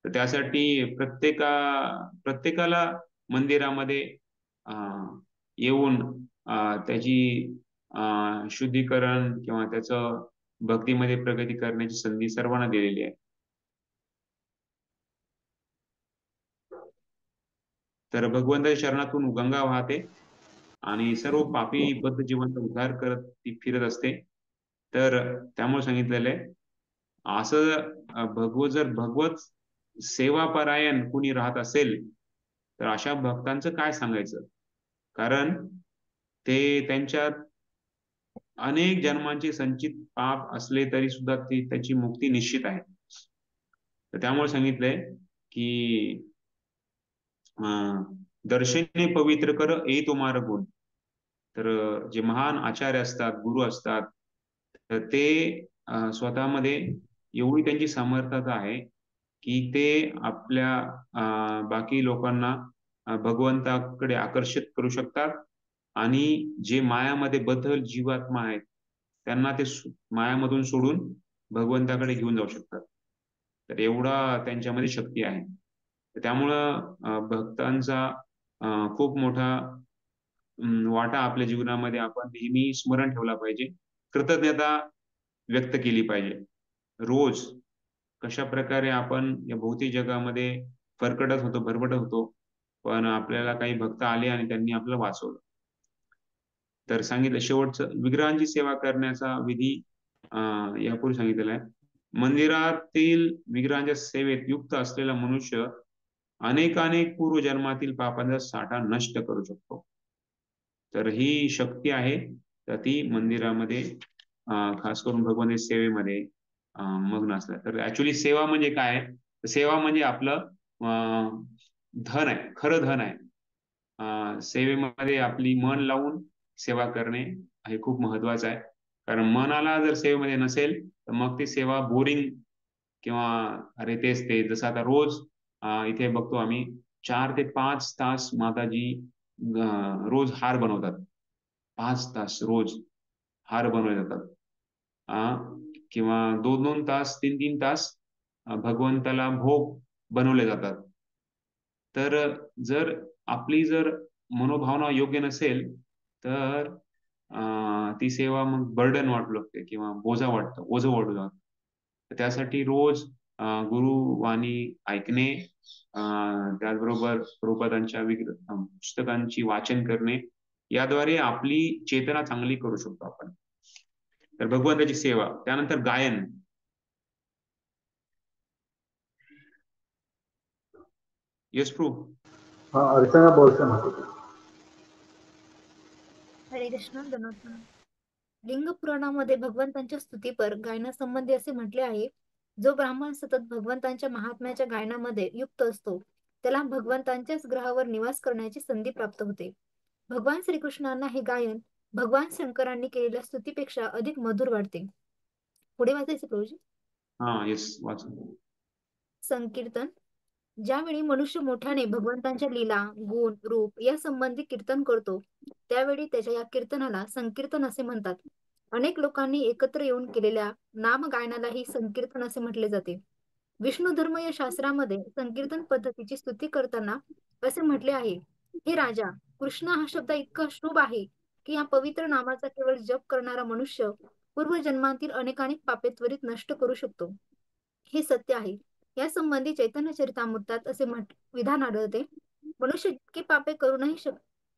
Speaker 1: तर त्यासाठी प्रत्येकाला मंदिरामध्ये येऊन त्याची शुद्धीकरण किंवा त्याचं भक्तीमध्ये प्रगती करण्याची संधी सर्वांना दिलेली आहे. तर भगवंताच्या शरणातून गंगा वाहते आणि सर्व पापी बद्ध जीवनाचा उद्धार करत ती फिरत असते. तर त्यामुळे सांगितलेलं आहे असं जर भगवत सेवापरायण कुणी राहत असेल तर अशा भक्तांचं काय सांगायचं. कारण ते त्यांच्यात अनेक जन्मांचे संचित पाप असले तरी सुद्धा त्याची मुक्ती निश्चित आहे. तर त्यामुळे सांगितलंय की दर्शने पवित्र कर ए तुम्हारा गुण. तर जे महान आचार्य असतात, गुरु असतात, तर ते स्वतःमध्ये एवढी त्यांची समर्थता आहे की ते आपल्या बाकी लोकांना भगवंताकडे आकर्षित करू शकतात आणि जे मायामध्ये बद्ध जीवात्मा आहेत त्यांना ते मायामधून सोडून भगवंताकडे घेऊन जाऊ शकतात. तर एवढा त्यांच्यामध्ये शक्ती आहे. तर त्यामुळं भक्तांचा खूप मोठा वाटा आपल्या जीवनामध्ये आपण नेहमी स्मरण ठेवला पाहिजे. कृतज्ञता व्यक्त केली पाहिजे. रोज कशा प्रकारे आपण या भौतिक जगामध्ये फरकटत होतो, भरभटत होतो, पण आपल्याला काही भक्त आले आणि त्यांनी आपल्याला वाचवलं. तर सांगितलं शेवटचं विग्रहांची सेवा करण्याचा विधी यापूर्वी सांगितलेला आहे. मंदिरातील विग्रहांच्या सेवेत युक्त असलेला मनुष्य अनेक पूर्वजन्मातील पापांचा साठा नष्ट करू शकतो. तर ही शक्ती आहे. तर ती मंदिरामध्ये खास करून भगवान सेवेमध्ये मग्न असतात. तर ऍक्च्युली सेवा म्हणजे काय? सेवा म्हणजे आपलं धन आहे, खरं धन आहे. सेवेमध्ये आपली मन लावून सेवा करणे हे खूप महत्वाचं आहे. कारण मनाला जर सेवेमध्ये नसेल तर मग ती सेवा बोरिंग किंवा अरे तेच ते, जसं आता रोज इथे बघतो आम्ही 4 ते 5 तास माताजी रोज हार बनवतात. 5 तास रोज हार बनवले जातात. किंवा 2-2 तास 3-3 तास भगवंताला भोग बनवले जातात. तर जर आपली जर मनोभावना योग्य नसेल तर ती सेवा मग बर्डन वाटू लागते किंवा बोजा वाटतं, ओझं वाटू लागतं. तर त्यासाठी रोज गुरुवाणी ऐकणे, त्याचबरोबर प्रभुपादांच्या पुस्तकांची वाचन करणे, याद्वारे आपली चेतना चांगली करू शकतो आपण. तर भगवंताची सेवा. त्यानंतर गायन. येस प्रभू.
Speaker 4: हाँ अर्चना बोलते हैं.
Speaker 5: हरे कृष्ण. धन्यवाद. लिंग पुराणामध्ये भगवंतांच्या स्तुतीपर गायनासंबंधी असे म्हटले आहे, जो ब्राह्मण सतत भगवंतांच्या महात्म्याच्या गायनामध्ये युक्त असतो त्याला भगवंतांच्याच ग्रहावर निवास करण्याची संधी प्राप्त होते. भगवान श्रीकृष्णांना हे गायन भगवान शंकरांनी केलेल्या स्तुतीपेक्षा अधिक मधुर वाटते. पुढे वाचायचे प्रभूजी.
Speaker 1: हा येस वाच.
Speaker 5: संकीर्तन. ज्यावेळी मनुष्य मोठ्याने भगवंतांच्या लीला, गुण, रूप या संबंधी कीर्तन करतो त्यावेळी त्याच्या या कीर्तनाला संकीर्तन असे म्हणतात. अनेक लोकांनी एकत्र येऊन केलेल्या नाम गायनालाही संकीर्तन असे म्हटले जाते. विष्णू धर्म या शास्त्रामध्ये संकीर्तन पद्धतीची स्तुती करताना असे म्हटले आहे, हे राजा, कृष्ण हा शब्द इतका शुभ आहे की या पवित्र नामाचा केवळ जप करणारा मनुष्य पूर्वजन्मांतील अनेकानेक पापे त्वरित नष्ट करू शकतो. हे सत्य आहे. या संबंधी चैतन्य चरितामृतात असे विधान आढळते, मनुष्य जितके पापे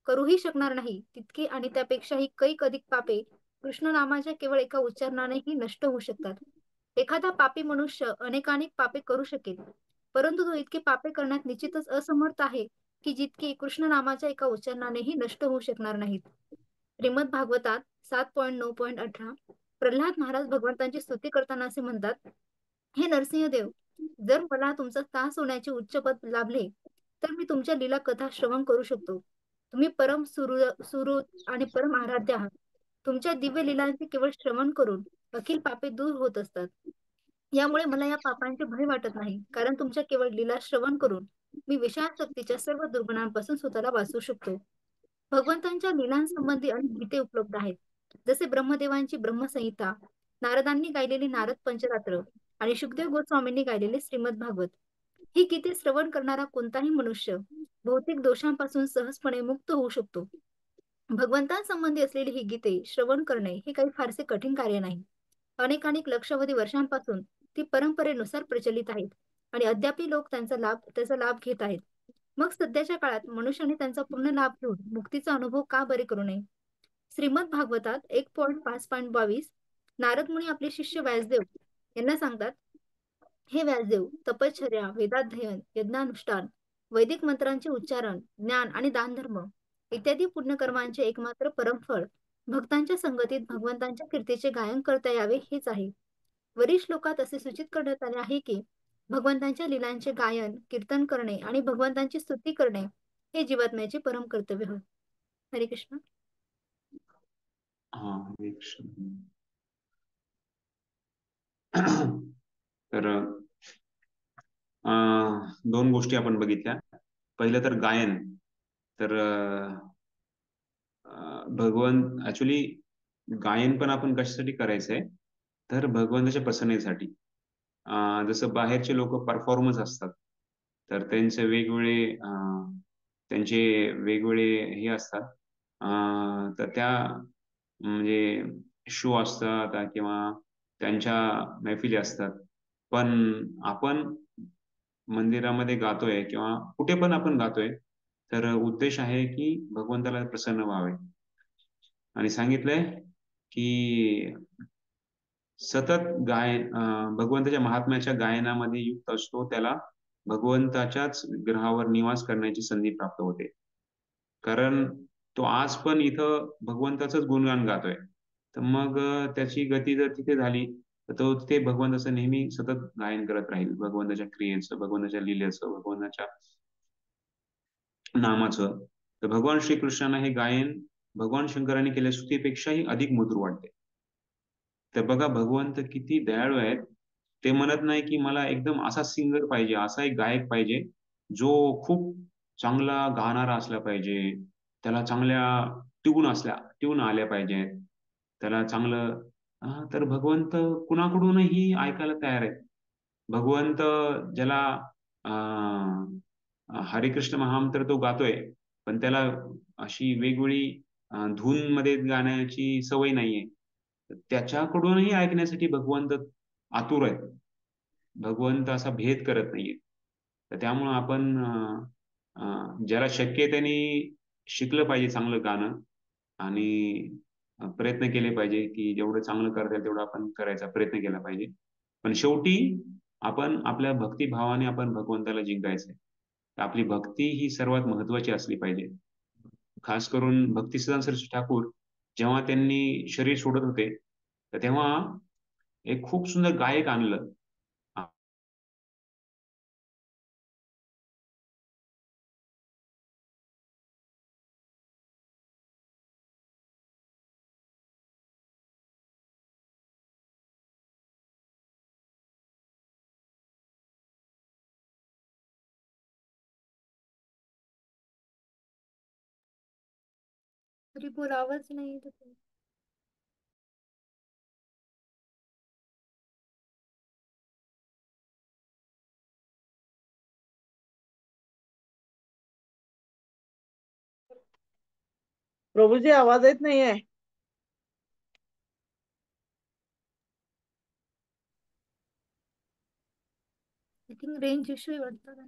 Speaker 5: करूही शकणार नाही तितके आणि त्यापेक्षाही कैक अधिक पापे कृष्ण नामाच्या केवळ एका उच्चारणानेही नष्ट होऊ शकतात. एखादा पापी मनुष्य अनेकानेक पापे करू शकेल, परंतु तो इतके पापे करण्यात निश्चितच असमर्थ आहे की जितके कृष्ण नामाच्या एका उच्चारणानेही नष्ट होऊ शकणार नाहीत. श्रीमद भागवतात 7.9.18 प्रल्हाद महाराज भगवंतांची स्तुती करताना असे म्हणतात, हे नरसिंहदेव, जर मला तुमचा दास होण्याचे उच्च पद लाभले तर मी तुमच्या लीला कथा श्रवण करू शकतो. तुम्ही परम सुहृद आणि परम आराध्य आहात. तुमच्या दिव्य लीलांचे केवळ श्रवण करून अखिल पापे दूर होत असतात. यामुळे मला या पापांचे भय वाटत नाही, कारण तुमच्या केवळ लीला श्रवण करून मी विशाल शक्तीच्या सर्व दुर्गुणांपासून स्वतःला वाचवू शकतो. भगवंतांच्या लीलांसंबंधी अनेक गीते उपलब्ध आहेत, जसे ब्रह्मदेवांची ब्रह्मसंहिता, नारदांनी गायलेली नारद पंचरात्र आणि शुकदेव गोस्वामींनी गायलेले श्रीमद भागवत. ही गीते श्रवण करणारा कोणताही मनुष्य भौतिक दोषांपासून सहजपणे मुक्त होऊ शकतो. भगवंतांसंबंधी असलेली ही गीते श्रवण करणे हे काही फारसे कठीण कार्य नाही. अनेक लक्षावधी वर्षांपासून ती परंपरेनुसार प्रचलित आहेत आणि अद्यापही लोक त्याचा लाभ घेत आहेत. मग सध्याच्या काळात मनुष्याने त्यांचा पूर्ण लाभ घेऊन मुक्तीचा अनुभव का बरे करू नये. श्रीमद भागवतात 1.5.22 नारद मुनी आपले शिष्य व्यासदेव यांना सांगतात, हे व्यासदेव, तपश्चर्या, वेदाध्ययन, यज्ञानुष्ठान, वैदिक मंत्रांचे उच्चारण, ज्ञान आणि दानधर्म इत्यादी पुण्यकर्मांचे एकमात्र परमफळ भक्तांच्या संगतीत भगवंतांच्या कीर्तीचे गायन करता यावे हेच आहे. वरील श्लोकात असे सूचित करण्यात आले आहे की भगवंतांच्या लीलांचे गायन, कीर्तन करणे आणि भगवंतांची स्तुती करणे हे जीवात्म्याचे परम कर्तव्य होय. हरे कृष्ण.
Speaker 1: हा, हरे कृष्ण. तर दोन गोष्टी आपण बघितल्या. पहिलं तर गायन. तर भगवंत ऍक्च्युली गायन पण आपण कशासाठी करायचंय, तर भगवंताच्या प्रसन्नतेसाठी. जसं बाहेरचे लोक परफॉर्मन्स असतात, तर त्यांचे वेगवेगळे हे असतात, तर त्या म्हणजे शो असतात किंवा त्यांच्या मैफिली असतात. पण आपण मंदिरामध्ये गातोय किंवा कुठे पण आपण गातोय, तर उद्देश आहे की भगवंताला प्रसन्न व्हावे. आणि सांगितलंय की सतत भगवंताच्या महात्म्याच्या गायनामध्ये युक्त असतो त्याला भगवंताच्याच ग्रहावर निवास करण्याची संधी प्राप्त होते. कारण तो आज पण इथं भगवंताचंच गुणगान गातोय, तर मग त्याची गती जर तिथे झाली तर तो तिथे भगवंताचं नेहमी सतत गायन करत राहील, भगवंताच्या क्रियेचं, भगवंताच्या लीलेचं, भगवंताच्या नामाचं. तर भगवान श्रीकृष्णांना हे गायन भगवान शंकरांनी केल्या स्तुतीपेक्षाही अधिक मधुर वाटते. तर बघा भगवंत किती दयाळू आहेत. ते म्हणत नाही की मला एकदम असा सिंगर पाहिजे, असा एक गायक पाहिजे जो खूप चांगला गाणारा असला पाहिजे, त्याला चांगल्या ट्यून आल्या पाहिजेत, त्याला चांगलं तर भगवंत कुणाकडूनही ऐकायला तयार आहे. भगवंत ज्याला हरे कृष्ण महामंत्र तो गातोय, पण त्याला अशी वेगवेगळी धून मध्ये गाण्याची सवय नाहीये, त्याच्याकडूनही ऐकण्यासाठी भगवंत आतुर आहेत. भगवंत असा भेद करत नाहीये. तर त्यामुळं आपण ज्याला शक्य आहे त्यांनी शिकलं पाहिजे चांगलं गाणं, आणि प्रयत्न केले पाहिजे की जेवढं चांगलं करता येईल तेवढं आपण करायचा प्रयत्न केला पाहिजे. पण शेवटी आपण आपल्या भक्तिभावाने आपण भगवंताला जिंकायचंय. तर आपली भक्ती ही सर्वात महत्वाची असली पाहिजे. खास करून भक्तिसिद्धांत सरस्वती ठाकूर जेव्हा त्यांनी शरीर सोडत होते, तर तेव्हा एक खूप सुंदर गायक आणलं.
Speaker 5: तरी बोल, आवाज नाही येत आहे.
Speaker 3: प्रभूजी आवाज येत नाहीये.
Speaker 5: आय थिंक रेंज इश्यू आहे वाटतं.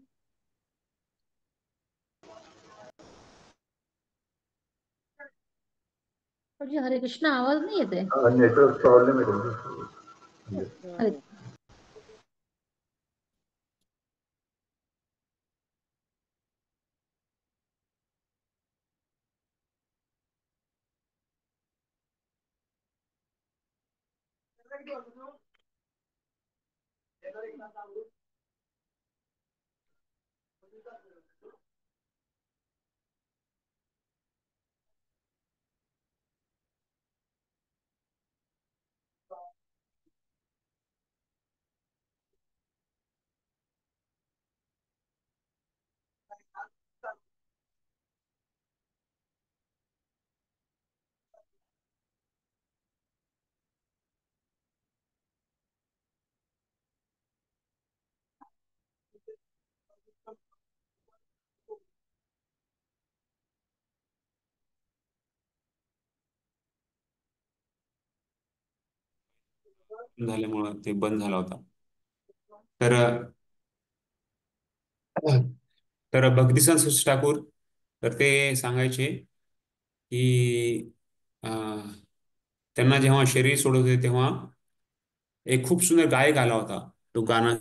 Speaker 2: प्रभूजी हरे कृष्ण, आवाज नाही येते.
Speaker 4: नेटवर्क प्रॉब्लेम आहे तुमचं.
Speaker 2: हरे
Speaker 1: झाल्यामुळं ते बंद झाला होता. तर तर भक्तिसिद्धांत सरस्वती ठाकूर तर ते सांगायचे की त्यांना जेव्हा शरीर सोडत होते तेव्हा एक खूप सुंदर गायक आला होता. तो गाणं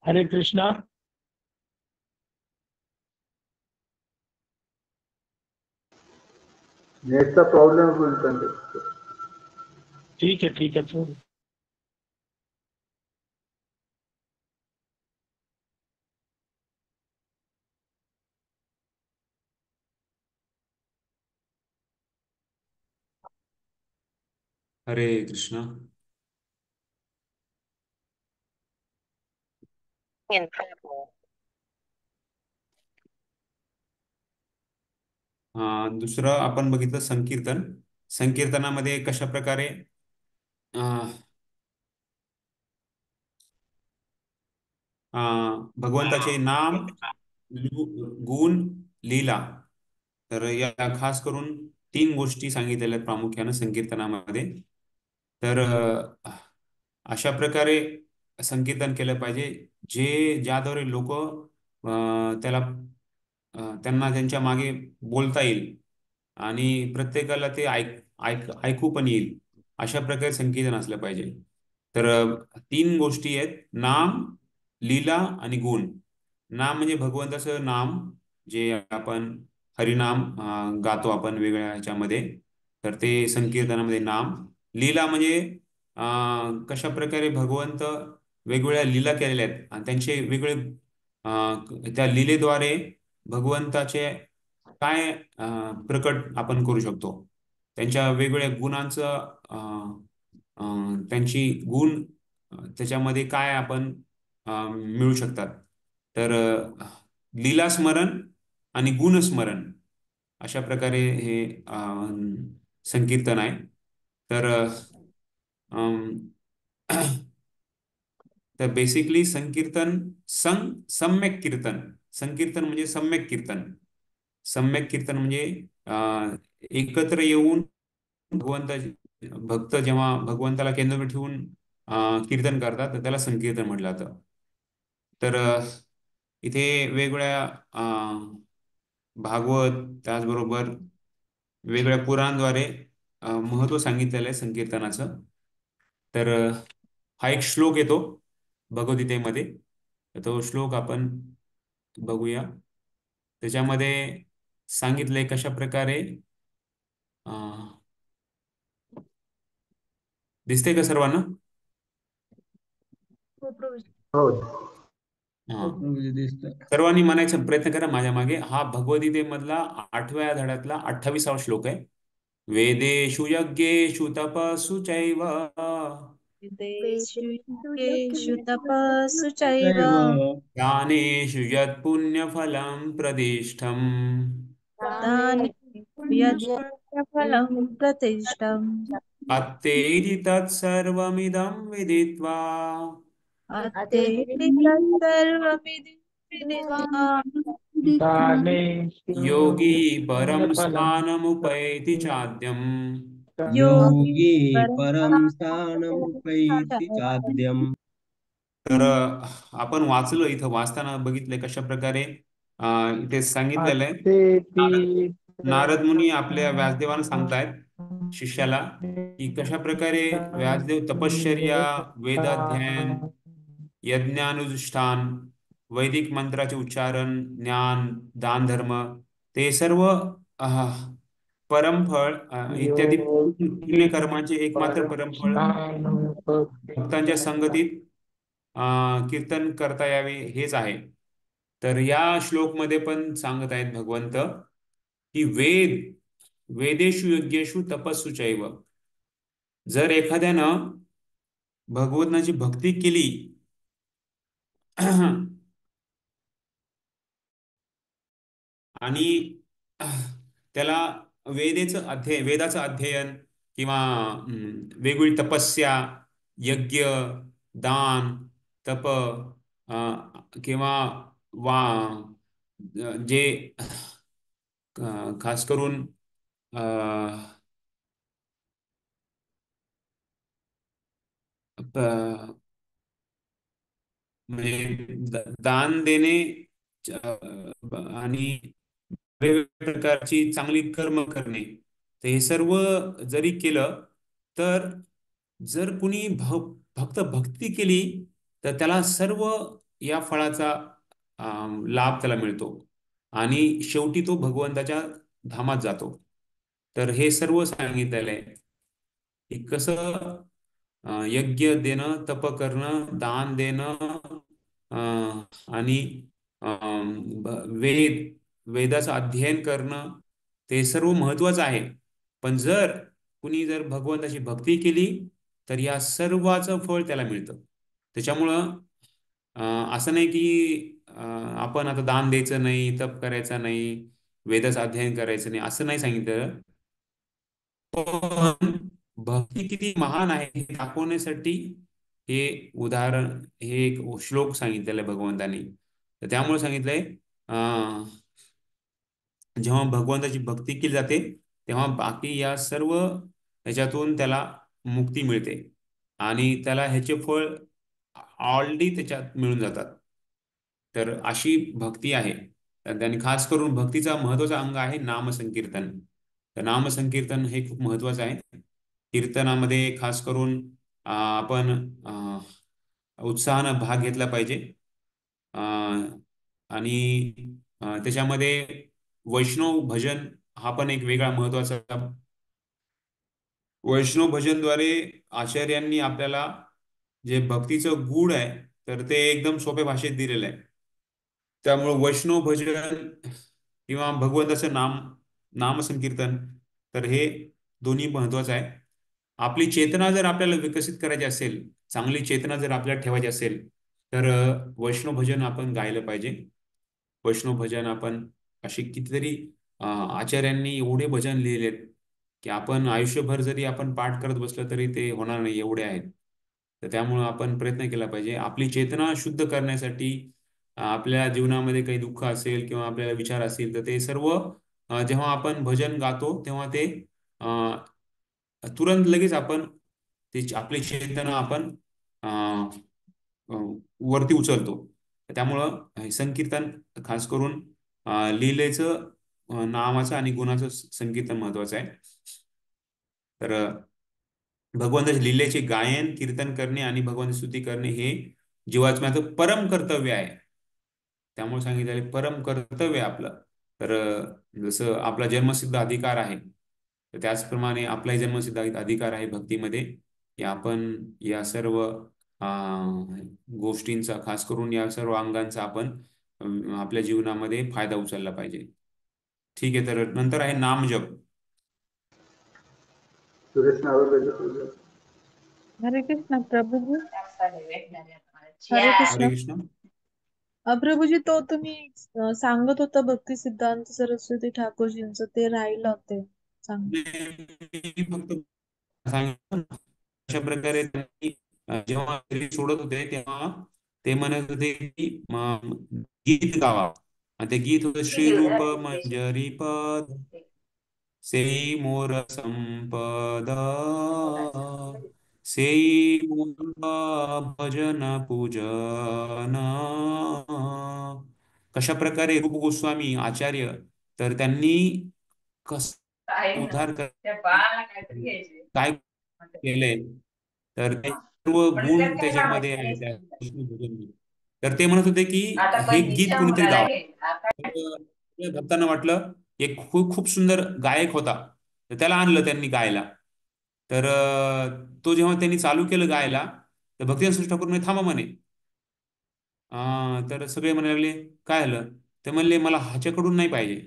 Speaker 6: हरे कृष्णा.
Speaker 4: नेटचा प्रॉब्लेम बोलतात.
Speaker 6: ठीक है ठीक है.
Speaker 1: हरे कृष्णा. दुसरं आपण बघितलं संकीर्तन. संकीर्तनामध्ये कशा प्रकारे भगवंताचे नाम, गुण, लीला, तर या खास करून 3 गोष्टी सांगितलेल्या आहेत प्रामुख्यानं संकीर्तनामध्ये. तर अशा प्रकारे संकीर्तन केलं पाहिजे ज्याद्वारे लोक त्याला त्यांना त्यांच्या मागे बोलता येईल आणि प्रत्येकाला ते ऐकू पण येईल, अशा प्रकारे संकीर्तन असलं पाहिजे. तर 3 गोष्टी आहेत: नाम, लीला आणि गुण. नाम म्हणजे भगवंताचं नाम, जे आपण हरिनाम गातो आपण वेगळ्या ह्याच्यामध्ये, तर ते संकीर्तनामध्ये नाम. लीला म्हणजे कशा प्रकारे भगवंत वेगवेगळ्या लीला केलेल्या आहेत आणि त्यांचे वेगळे त्या लीलेद्वारे भगवंताचे काय प्रकट आपण करू शकतो, त्यांच्या वेगवेगळ्या गुणांचं त्यांची गुण त्याच्यामध्ये काय आपण मिळू शकतात. तर लीलास्मरण आणि गुणस्मरण अशा प्रकारे हे संकीर्तन आहे. तर अम, तर बेसिकली संकीर्तन सम्यक कीर्तन. संकीर्तन म्हणजे सम्यक कीर्तन. सम्यक कीर्तन म्हणजे एकत्र येऊन भगवंता भक्त जेव्हा भगवंताला केंद्र ठेवून कीर्तन करतात, तर त्याला संकीर्तन म्हटलं जातं. तर इथे वेगवेगळ्या भागवत त्याचबरोबर वेगवेगळ्या पुराणाद्वारे महत्व सांगितलेलं आहे संकीर्तनाचं. तर हा एक श्लोक येतो भगवद्गीतेमध्ये. तर तो श्लोक आपण बघूया. त्याच्यामध्ये सांगितलंय कशा प्रकारे दिसते का सर्वांना?
Speaker 5: हो प्रभू.
Speaker 4: हो.
Speaker 1: हा. सर्वांनी म्हणायचा प्रयत्न करा माझ्या मागे. हा भगवद्गीतेमधला 8व्या धड्यातला 28वा श्लोक आहे. वेदेषु यज्ञेषु तपस्सु चैव
Speaker 7: वेदेषु यज्ञेषु तपस्सु चैव
Speaker 1: दानेषु यत्पुण्यफलं प्रदिष्टम्
Speaker 7: दानेषु यत्पुण्यफलं प्रतिष्ठम्
Speaker 1: अत्तेति तत्सर्वमिदं विदित्वा
Speaker 7: अत्तेति तत्सर्वमिदं विदित्वा
Speaker 6: दाने
Speaker 1: योगी परं स्थानमुपैति चाद्यम्.
Speaker 7: योगी
Speaker 8: परं
Speaker 7: परं
Speaker 8: स्थानमुपैति चाद्यम्.
Speaker 1: तर आपण वाचलं, इथं वाचताना बघितलंय कशा प्रकारे इथे सांगितलेलं आहे.
Speaker 6: अत्तेति
Speaker 1: नारद मुनी आपल्या व्यासदेवांना सांगतायत शिष्याला की कशा प्रकारे व्यासदेव तपश्चर्या, वेदाध्ययन, यज्ञानुष्ठान, वैदिक मंत्राचे उच्चारण, ज्ञान, दान, धर्म, ते सर्व परमफळ इत्यादी पुण्य कर्माचे एकमात्र परमफळ भक्तांच्या संगतीत कीर्तन करता यावे हेच आहे. तर या श्लोकमध्ये पण सांगत आहेत भगवंत की वेदेषु यज्ञेषु तपस्सु चैव. जर एखाद्यानं भगवंताची भक्ती केली आणि त्याला वेदाचं अध्ययन किंवा वेगवेगळी तपस्या, यज्ञ, दान, तप किंवा वा जे खास करून म्हणजे दान देणे आणि वेगवेगळ्या प्रकारची चांगली कर्म करणे, तर हे सर्व जरी केलं तर जर कुणी फक्त भक्ती केली तर त्याला सर्व या फळाचा लाभ त्याला मिळतो आणि शेवटी तो भगवंताच्या धामात जातो. तर हे सर्व सांगितलेलं आहे की कसं यज्ञ देणं, तप करणं, दान देणं आणि वेदाचं अध्ययन करणं, ते सर्व महत्वाचं आहे. पण कुणी जर भगवंताची भक्ती केली तर या सर्वाचं फळ त्याला मिळतं. त्याच्यामुळं असं नाही की आपण आता दान द्यायचं नाही, तप करायचं नाही, वेदाचं अध्ययन करायचं नाही, असं नाही सांगितलं. पण भक्ती किती महान आहे हे दाखवण्यासाठी हे उदाहरण, हे एक श्लोक सांगितलेलं आहे भगवंतानी. तर त्यामुळे सांगितलंय जेव्हा भगवंताची भक्ती केली जाते तेव्हा बाकी या सर्व ह्याच्यातून त्याला मुक्ती मिळते आणि त्याला ह्याचे फळ ऑलरेडी त्याच्यात मिळून जातात. तर अशी भक्ती आहे. तर त्यांनी खास करून भक्तीचा महत्वाचा अंग आहे नामसंकीर्तन. तर नामसंकीर्तन हे खूप महत्वाचं आहे. कीर्तनामध्ये खास करून आपण उत्साहानं भाग घेतला पाहिजे आणि त्याच्यामध्ये वैष्णव भजन हा पण एक वेगळा महत्वाचा. वैष्णव भजनद्वारे आचार्यांनी आपल्याला जे भक्तीचं गूढ आहे तर ते एकदम सोप्या भाषेत दिलेलं आहे. त्यामुळे वैष्णव भजन किंवा भगवंताचं नामसंकीर्तन, तर हे दोन्ही महत्वाचं आहे. आपली चेतना जर आपल्याला विकसित करायची असेल, चांगली चेतना जर आपल्याला ठेवायची असेल तर वैष्णव भजन आपण गायलं पाहिजे. वैष्णव भजन आपण अशी कितीतरी आचार्यांनी एवढे भजन लिहिलेत की आपण आयुष्यभर जरी आपण पाठ करत बसलं तरी ते होणार नाही, एवढे आहेत. तर त्यामुळं आपण प्रयत्न केला पाहिजे आपली चेतना शुद्ध करण्यासाठी. आपल्या जीवनामध्ये काही दुःख असेल किंवा आपल्याला विचार असतील तर ते सर्व जेव्हा आपण भजन गातो तेव्हा ते तुरंत लगेच आपण आपली चेतना आपण वरती उचलतो. त्यामुळं हे संकीर्तन खास करून लीलेचं नामाचं आणि गुणाचं संकीर्तन महत्वाचं आहे. तर भगवंताच्या लीलेचे गायन कीर्तन करणे आणि भगवंत स्तुती करणे हे जीवात्म्याचं परम कर्तव्य आहे. त्यामुळे सांगितलेलं परम कर्तव्य आहे आपलं. तर जसं आपला जन्मसिद्ध अधिकार आहे, तर त्याचप्रमाणे आपलाही जन्मसिद्ध अधिकार आहे भक्तीमध्ये, की आपण या सर्व गोष्टींचा, खास करून या सर्व अंगांचा आपण आपल्या जीवनामध्ये फायदा उचलला पाहिजे. ठीक आहे. तर नंतर आहे नामजप.
Speaker 4: सुरेश नावर
Speaker 7: हरे कृष्ण प्रभुजी. हरे
Speaker 1: हरे
Speaker 7: कृष्ण.
Speaker 1: कृष्ण.
Speaker 7: प्रभुजी, तो तुम्ही सांगत होता भक्ती सिद्धांत सरस्वती ठाकूरजींचं, ते राहिलं ते सांग.
Speaker 1: मी फक्त सांगितलं अशा प्रकारे त्यांनी जेव्हा शरीर सोडत होते तेव्हा ते म्हणत होते की गीत गावा, आणि ते गीत होतं श्रीरूप मंजरी पद सेई मोर संपदा सेई मोर भजन पूजन. कशा प्रकारे रूप गोस्वामी आचार्य, तर त्यांनी कस उद्धार काय केलंय, तर ते सर्व गुण त्याच्यामध्ये आहे त्या कृष्ण भजनमध्ये. तर ते म्हणत होते की हे गीत कुणीतरी गावा. त्या भक्तांना वाटलं एक खूप खूप सुंदर गायक होता, तर त्याला आणलं त्यांनी गायला. तर तो जेव्हा त्यांनी चालू केलं गायला, तर भक्तिवेदांत ठाकूर म्हणे थांबा म्हणे. तर सगळे म्हणायला लागले काय झालं. ते म्हणले मला ह्याच्याकडून नाही पाहिजे,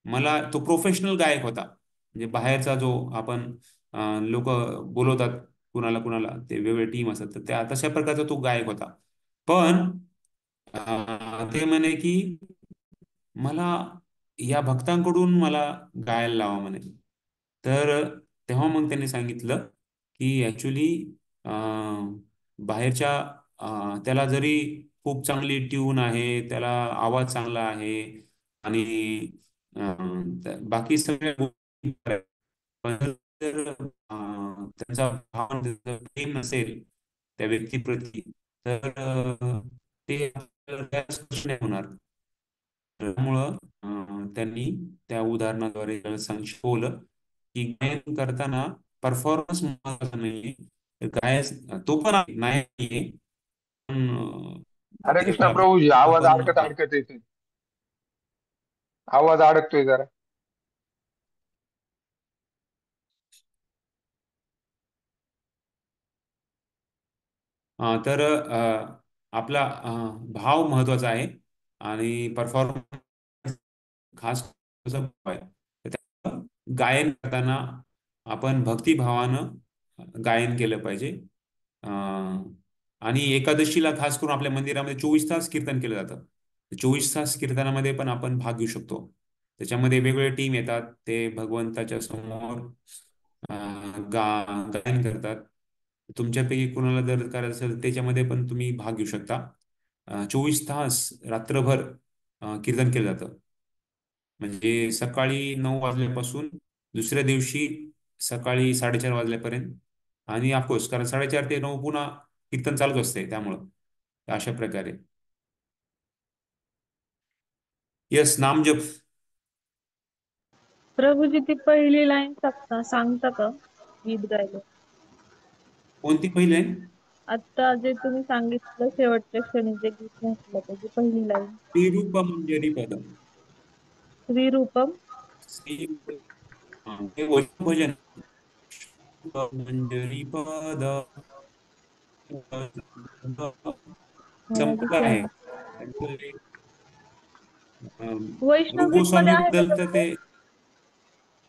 Speaker 1: मला तो प्रोफेशनल गायक होता, म्हणजे बाहेरचा जो आपण लोक बोलवतात कुणाला कुणाला, ते वेगवेगळे टीम असतात, तर त्या तशा प्रकारचा तो गायक होता. पण ते म्हणे की मला या भक्तांकडून मला गायला लावा म्हणे. तर तेव्हा मग त्यांनी सांगितलं की ऍक्च्युली बाहेरच्या त्याला जरी खूप चांगली ट्यून आहे, त्याला आवाज चांगला आहे आणि बाकी सगळ्या गोष्टी आहेत. पण जर त्यांचा भाव, त्यांचा प्रेम नसेल त्या व्यक्तीप्रती, तर ते आपल्याला त्याला स्पर्श नाही होणार. त्यामुळं त्यांनी त्या उदाहरणाद्वारे त्याला शिकवलं की गायन करताना परफॉर्मन्स महत्वाचा नाही, गाय तो पण आहे, नाही नाहीये, पण
Speaker 9: हरे
Speaker 1: ते
Speaker 9: कृष्ण प्रभूजी, आवाज
Speaker 1: आपण
Speaker 9: अडकत अडकत येते. आवाज अडकतोय जरा.
Speaker 1: तर आपला भाव महत्वाचा आहे आणि परफॉर्मन्स खास भाव आहे. तर गायन करताना आपण भक्तिभावानं गायन केलं पाहिजे. आणि एकादशीला खास करून आपल्या मंदिरामध्ये 24 तास कीर्तन केलं जातं. 24 तास कीर्तनामध्ये पण आपण भाग घेऊ शकतो. त्याच्यामध्ये वेगवेगळे टीम येतात, ते भगवंताच्या समोर गायन करतात. तुमच्यापैकी कुणाला जर करायचं असेल त्याच्यामध्ये पण तुम्ही भाग घेऊ शकता. 24 तास रात्रभर कीर्तन केलं जातं. म्हणजे सकाळी 9 वाजल्यापासून दुसऱ्या दिवशी सकाळी 4:30 वाजल्यापर्यंत, आणि ऑफकोर्स कारण 4:30 ते 9 पुन्हा कीर्तन चालूच असते. त्यामुळं अशा प्रकारे यस नामजप.
Speaker 7: प्रभुजी, ती पहिली लाईन सांगता का गीत गायलं?
Speaker 1: कोणती पहिली आहे?
Speaker 7: आता जे तुम्ही सांगितलं शेवटच्या क्षणी जे गीत म्हटलं त्याची पहिली लाईन.
Speaker 1: श्रीरूप मंजरी पद.
Speaker 7: श्रीरूपम
Speaker 1: हे वैष्णव भजन. मंजरी पद संपलं आहे.
Speaker 7: वैष्णव
Speaker 1: रूप
Speaker 7: गीत मध्ये
Speaker 1: गोस्वामी
Speaker 7: आहे का
Speaker 1: बद्दल तर
Speaker 7: तसं?
Speaker 1: ते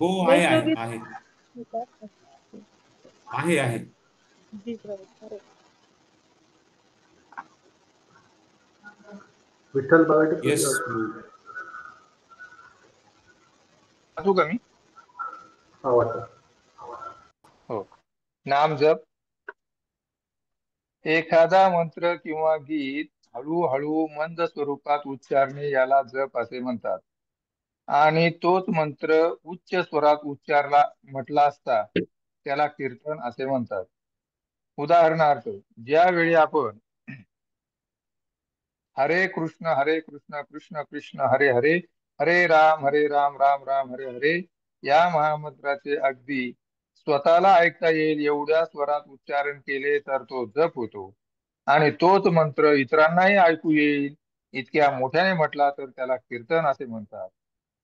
Speaker 1: हो आहे
Speaker 7: वैष्णव
Speaker 1: आहे
Speaker 7: गीत
Speaker 1: आहे
Speaker 7: आहे का?
Speaker 1: आहे आहे.
Speaker 7: जी प्रभू. अरे
Speaker 4: विठ्ठल बागटे
Speaker 1: येस.
Speaker 9: वाचू का मी?
Speaker 4: हा वाटतं.
Speaker 9: हो. नाम जप. एखादा मंत्र किंवा गीत हळूहळू मंद स्वरूपात उच्चारणे याला जप असे म्हणतात. आणि तोच मंत्र उच्च स्वरात उच्चारला म्हटला असता त्याला कीर्तन असे म्हणतात. उदाहरणार्थ, ज्यावेळी आपण हरे कृष्ण कृष्ण कृष्ण हरे हरे, हरे राम राम राम हरे हरे या महामंत्राचे अगदी स्वतःला ऐकता येईल एवढ्या स्वरात उच्चारण केले तर तो जप होतो. आणि तोच मंत्र इतरांनाही ऐकू येईल इतक्या मोठ्याने म्हटला तर त्याला कीर्तन असे म्हणतात.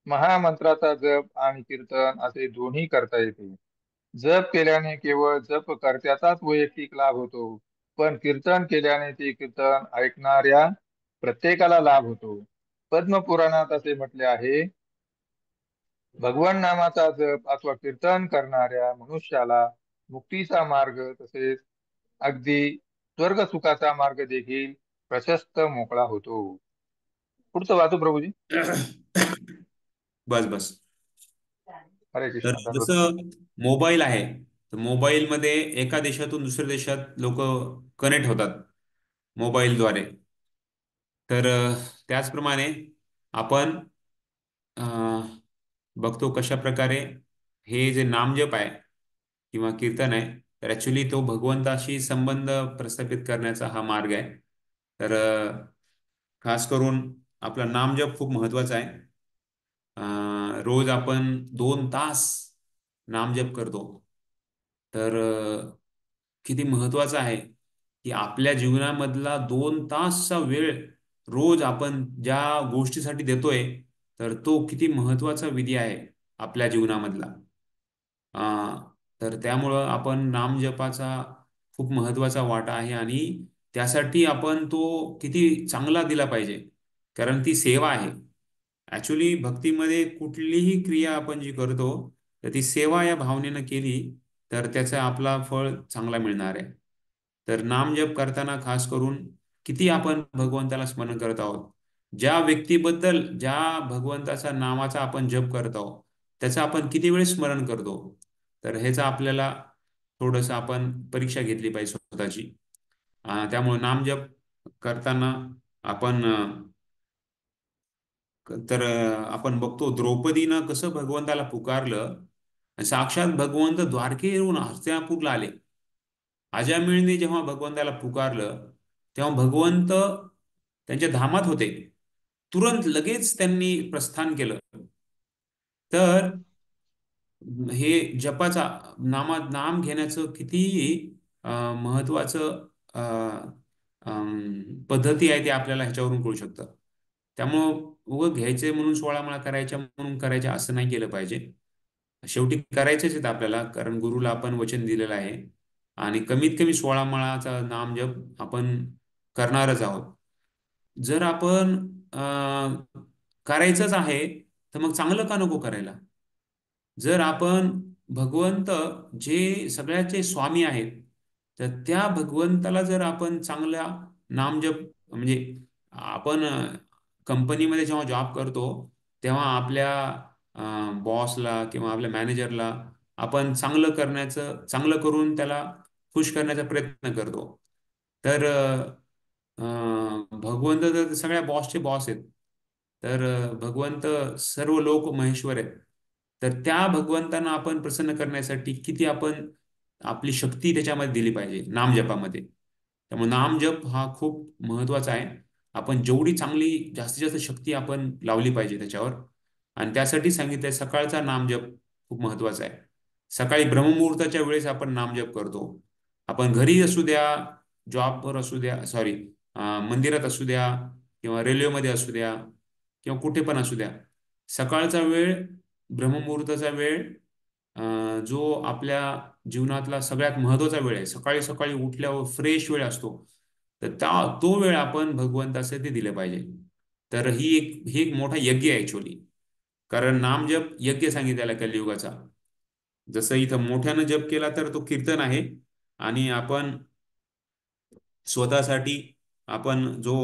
Speaker 9: महामंत्राचा जप आणि कीर्तन असे दोन्ही करता येते. जप केल्याने केवळ जप कर्त्याचाच वैयक्तिक लाभ होतो, पण कीर्तन केल्याने ते कीर्तन ऐकणाऱ्या प्रत्येकाला लाभ होतो. पद्मपुराणात असे म्हटले आहे, भगवान नामाचा जप अथवा कीर्तन करणाऱ्या मनुष्याला मुक्तीचा मार्ग तसेच अगदी स्वर्ग सुखाचा मार्ग देखील प्रशस्त मोकळा होतो. पुढचं वाचू प्रभूजी.
Speaker 1: बस बस.
Speaker 9: हरे
Speaker 1: तर
Speaker 9: कृष्ण. दंडवत
Speaker 1: जसं मोबाईल आहे, तर मोबाईलमध्ये एका देशातून दुसऱ्या देशात लोक कनेक्ट होतात मोबाईलद्वारे. तर त्याचप्रमाणे आपण बघतो कशा प्रकारे हे जे नामजप आहे किंवा कीर्तन आहे, तर ऍक्च्युली तो भगवंताशी संबंध प्रस्थापित करण्याचा हा मार्ग आहे. तर खास करून आपला नामजप खूप महत्वाचा आहे. रोज आपण 2 तास नामजप करतो. तर किती महत्वाचं आहे की आपल्या जीवनामधला 2 तासचा वेळ रोज आपण ज्या गोष्टीसाठी देतोय, तर तो किती महत्वाचा विधी आहे आपल्या जीवनामधला. अं, तर त्यामुळं आपण नामजपाचा खूप महत्वाचा वाटा आहे आणि त्यासाठी आपण तो किती चांगला दिला पाहिजे, कारण ती सेवा आहे. ऍक्च्युली भक्तीमध्ये कुठलीही क्रिया आपण जी करतो, तर ती सेवा या भावनेनं केली तर त्याचा आपला फळ चांगला मिळणार आहे. तर नामजप करताना खास करून किती आपण भगवंताला स्मरण करत आहोत, ज्या व्यक्तीबद्दल ज्या भगवंताचा नामाचा आपण जप करत आहोत त्याचं आपण किती वेळ स्मरण करतो, तर ह्याचा आपल्याला थोडंसं आपण परीक्षा घेतली पाहिजे स्वतःची. त्यामुळे नामजप करताना आपण आपण बघतो द्रौपदीनं कसं भगवंताला पुकारलं. साक्षात भगवंत द्वारकेवरून हस्तिनापूरला आले. अजामिळने जेव्हा भगवंताला पुकारलं तेव्हा भगवंत त्यांच्या धामात होते. तुरंत लगेच त्यांनी प्रस्थान केलं. तर हे जपाचा नाम घेण्याचं किती महत्वाचं पद्धती आहे ते आपल्याला ह्याच्यावरून कळू शकतं. त्यामुळं उगं घ्यायचे म्हणून 16 माळा करायच्या म्हणून करायच्या असं नाही केलं पाहिजे. शेवटी करायचेच आहेत आपल्याला, कारण गुरुला आपण वचन दिलेलं आहे आणि कमीत कमी 16 माळाचा नाम जप आपण करणारच आहोत. जर आपण करायचंच आहे तर मग चांगलं का नको करायला? जर आपण भगवंत जे सगळ्याचे स्वामी आहेत, तर त्या भगवंताला जर आपण चांगला नामजप म्हणजे आपण कंपनीमध्ये जेव्हा जॉब करतो तेव्हा आपल्या बॉसला किंवा आपल्या मॅनेजरला आपण चांगलं करून त्याला खुश करण्याचा प्रयत्न करतो. तर भगवंत तर सगळ्या बॉसचे बॉस आहेत. तर भगवंत सर्व लोक महेश्वर आहेत. तर त्या भगवंतांना आपण प्रसन्न करण्यासाठी किती आपण आपली शक्ती त्याच्यामध्ये दिली पाहिजे नामजपामध्ये. त्यामुळे नामजप हा खूप महत्वाचा आहे. आपण जेवढी चांगली जास्तीत जास्त शक्ती आपण लावली पाहिजे त्याच्यावर. आणि त्यासाठी सांगितलंय सकाळचा नामजप खूप महत्वाचा आहे. सकाळी ब्रह्ममुहूर्ताच्या वेळेस आपण नामजप करतो. आपण घरी असू द्या, जॉबवर असू द्या, सॉरी मंदिरात असू द्या किंवा रेल्वेमध्ये असू द्या किंवा कुठे पण असू द्या, सकाळचा वेळ ब्रह्ममुहूर्ताचा वेळ जो आपल्या जीवनातला सगळ्यात महत्वाचा वेळ आहे. सकाळी सकाळी उठल्यावर फ्रेश वेळ असतो. तर तो वेळ आपण भगवंतासाठी ते दिले पाहिजे. तर ही एक मोठा यज्ञ आहे ऍक्च्युअली. कारण नामजप यज्ञ सांगितलेला आहे कलियुगाचा. जसं इथं मोठ्यानं जप केला तर तो कीर्तन आहे आणि आपण स्वतःसाठी आपण जो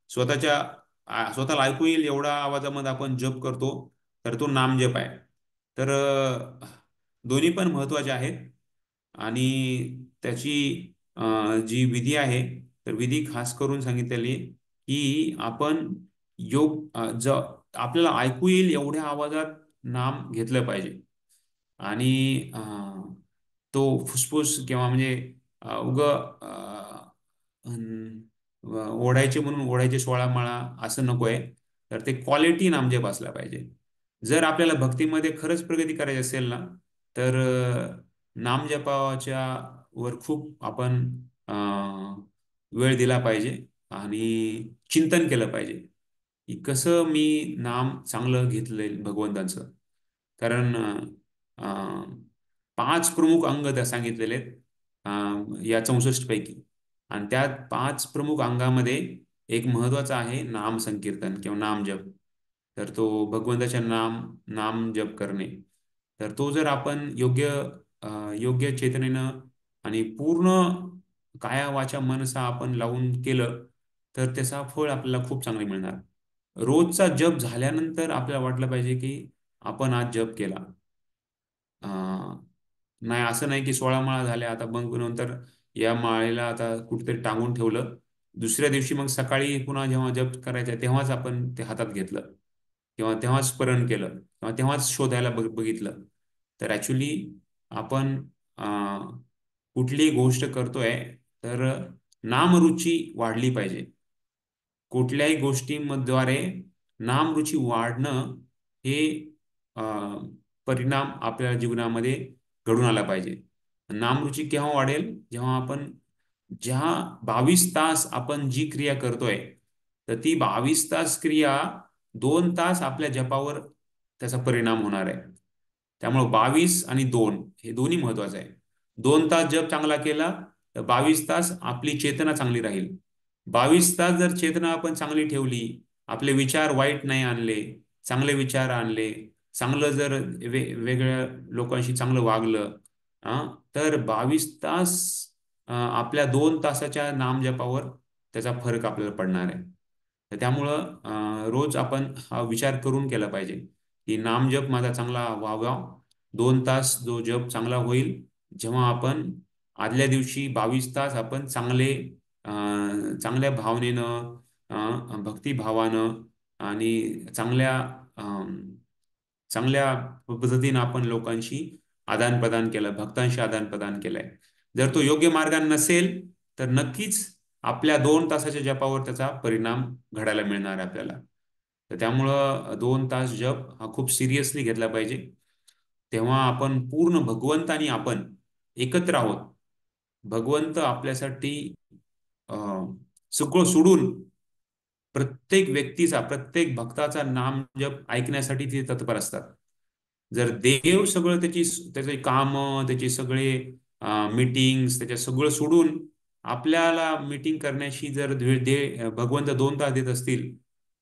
Speaker 1: स्वतःला ऐकू येईल एवढा आवाजामध्ये आपण जप करतो, तर तो नामजप आहे. तर दोन्ही पण महत्वाचे आहेत आणि त्याची जी विधी आहे, तर विधी खास करून सांगितलेली की आपण आपल्याला ऐकू येईल एवढ्या आवाजात नाम घेतलं पाहिजे. आणि तो फुसफुस किंवा म्हणजे उग ओढायचे म्हणून ओढायचे 16 माळा असं नको आहे. तर ते क्वालिटी नामजप असला पाहिजे. जर आपल्याला भक्तीमध्ये खरंच प्रगती करायची असेल ना, तर नामजपाच्या वर खूप आपण वेळ दिला पाहिजे आणि चिंतन केलं पाहिजे की कसं मी नाम चांगलं घेतलंय भगवंतांचं. कारण 5 प्रमुख अंग त्या सांगितलेले आहेत या 64 पैकी. आणि त्यात 5 प्रमुख अंगामध्ये एक महत्वाचा आहे नाम संकीर्तन किंवा नाम जप. तर तो भगवंताच्या नाम जप करणे. तर तो जर आपण योग्य चेतनेनं आणि पूर्ण काया वाचा मनसा आपण लावून केलं तर त्याचा फळ आपल्याला खूप चांगले मिळणार. रोजचा जप झाल्यानंतर आपल्याला वाटलं पाहिजे की आपण आज जप केला. नाही असं नाही की 16 माळा झाल्या आता मग नंतर या माळेला आता कुठेतरी टांगून ठेवलं, दुसऱ्या दिवशी मग सकाळी पुन्हा जेव्हा जप करायचा तेव्हाच आपण ते हातात घेतलं किंवा तेव्हाच स्मरण केलं किंवा तेव्हाच शोधायला बघितलं. तर ऍक्च्युली आपण कुठलीही गोष्ट करतोय तर नामरुची वाढली पाहिजे. कुठल्याही गोष्टीद्वारे नामरुची वाढणं हे परिणाम आपल्या जीवनामध्ये घडून आला पाहिजे. नामरुची केव्हा वाढेल? जेव्हा आपण ज्या 22 तास आपण जी क्रिया करतोय तर ती 22 तास क्रिया 2 तास आपल्या जपावर त्याचा परिणाम होणार आहे. त्यामुळे 22 आणि 2 हे दोन्ही महत्वाचं आहे. 2 तास जप चांगला केला तर 22 तास आपली चेतना चांगली राहील. 22 तास जर चेतना आपण चांगली ठेवली, आपले विचार वाईट नाही आणले, चांगले विचार आणले, चांगलं जर वेगवेगळ्या लोकांशी चांगलं वागलं तर 22 तास आपल्या 2 तासाच्या नामजपावर त्याचा फरक आपल्याला पडणार आहे. तर त्यामुळं रोज आपण हा विचार करून केला पाहिजे की नामजप माझा चांगला व्हावा. 2 तास जो जप चांगला होईल जेव्हा आपण आदल्या दिवशी 22 तास आपण चांगल्या भावनेनं भक्तिभावानं आणि चांगल्या पद्धतीनं आपण लोकांशी आदान प्रदान केलं, भक्तांशी आदान प्रदान केलंय. जर तो योग्य मार्गाने नसेल तर नक्कीच आपल्या 2 तासाच्या जपावर त्याचा परिणाम घडायला मिळणार आहे आपल्याला. तर त्यामुळं 2 तास जप हा खूप सिरियसली घेतला पाहिजे. तेव्हा आपण पूर्ण भगवंत आणि आपण एकत्र आहोत. भगवंत आपल्यासाठी सगळं सोडून प्रत्येक व्यक्तीचा, प्रत्येक भक्ताचा नाम जप ऐकण्यासाठी ते तत्पर असतात. जर देव सगळं त्याचे काम, त्याचे सगळे मीटिंग्स, त्याच्या सगळं सोडून आपल्याला मीटिंग करण्याशी जर भगवंत 2 तास देत असतील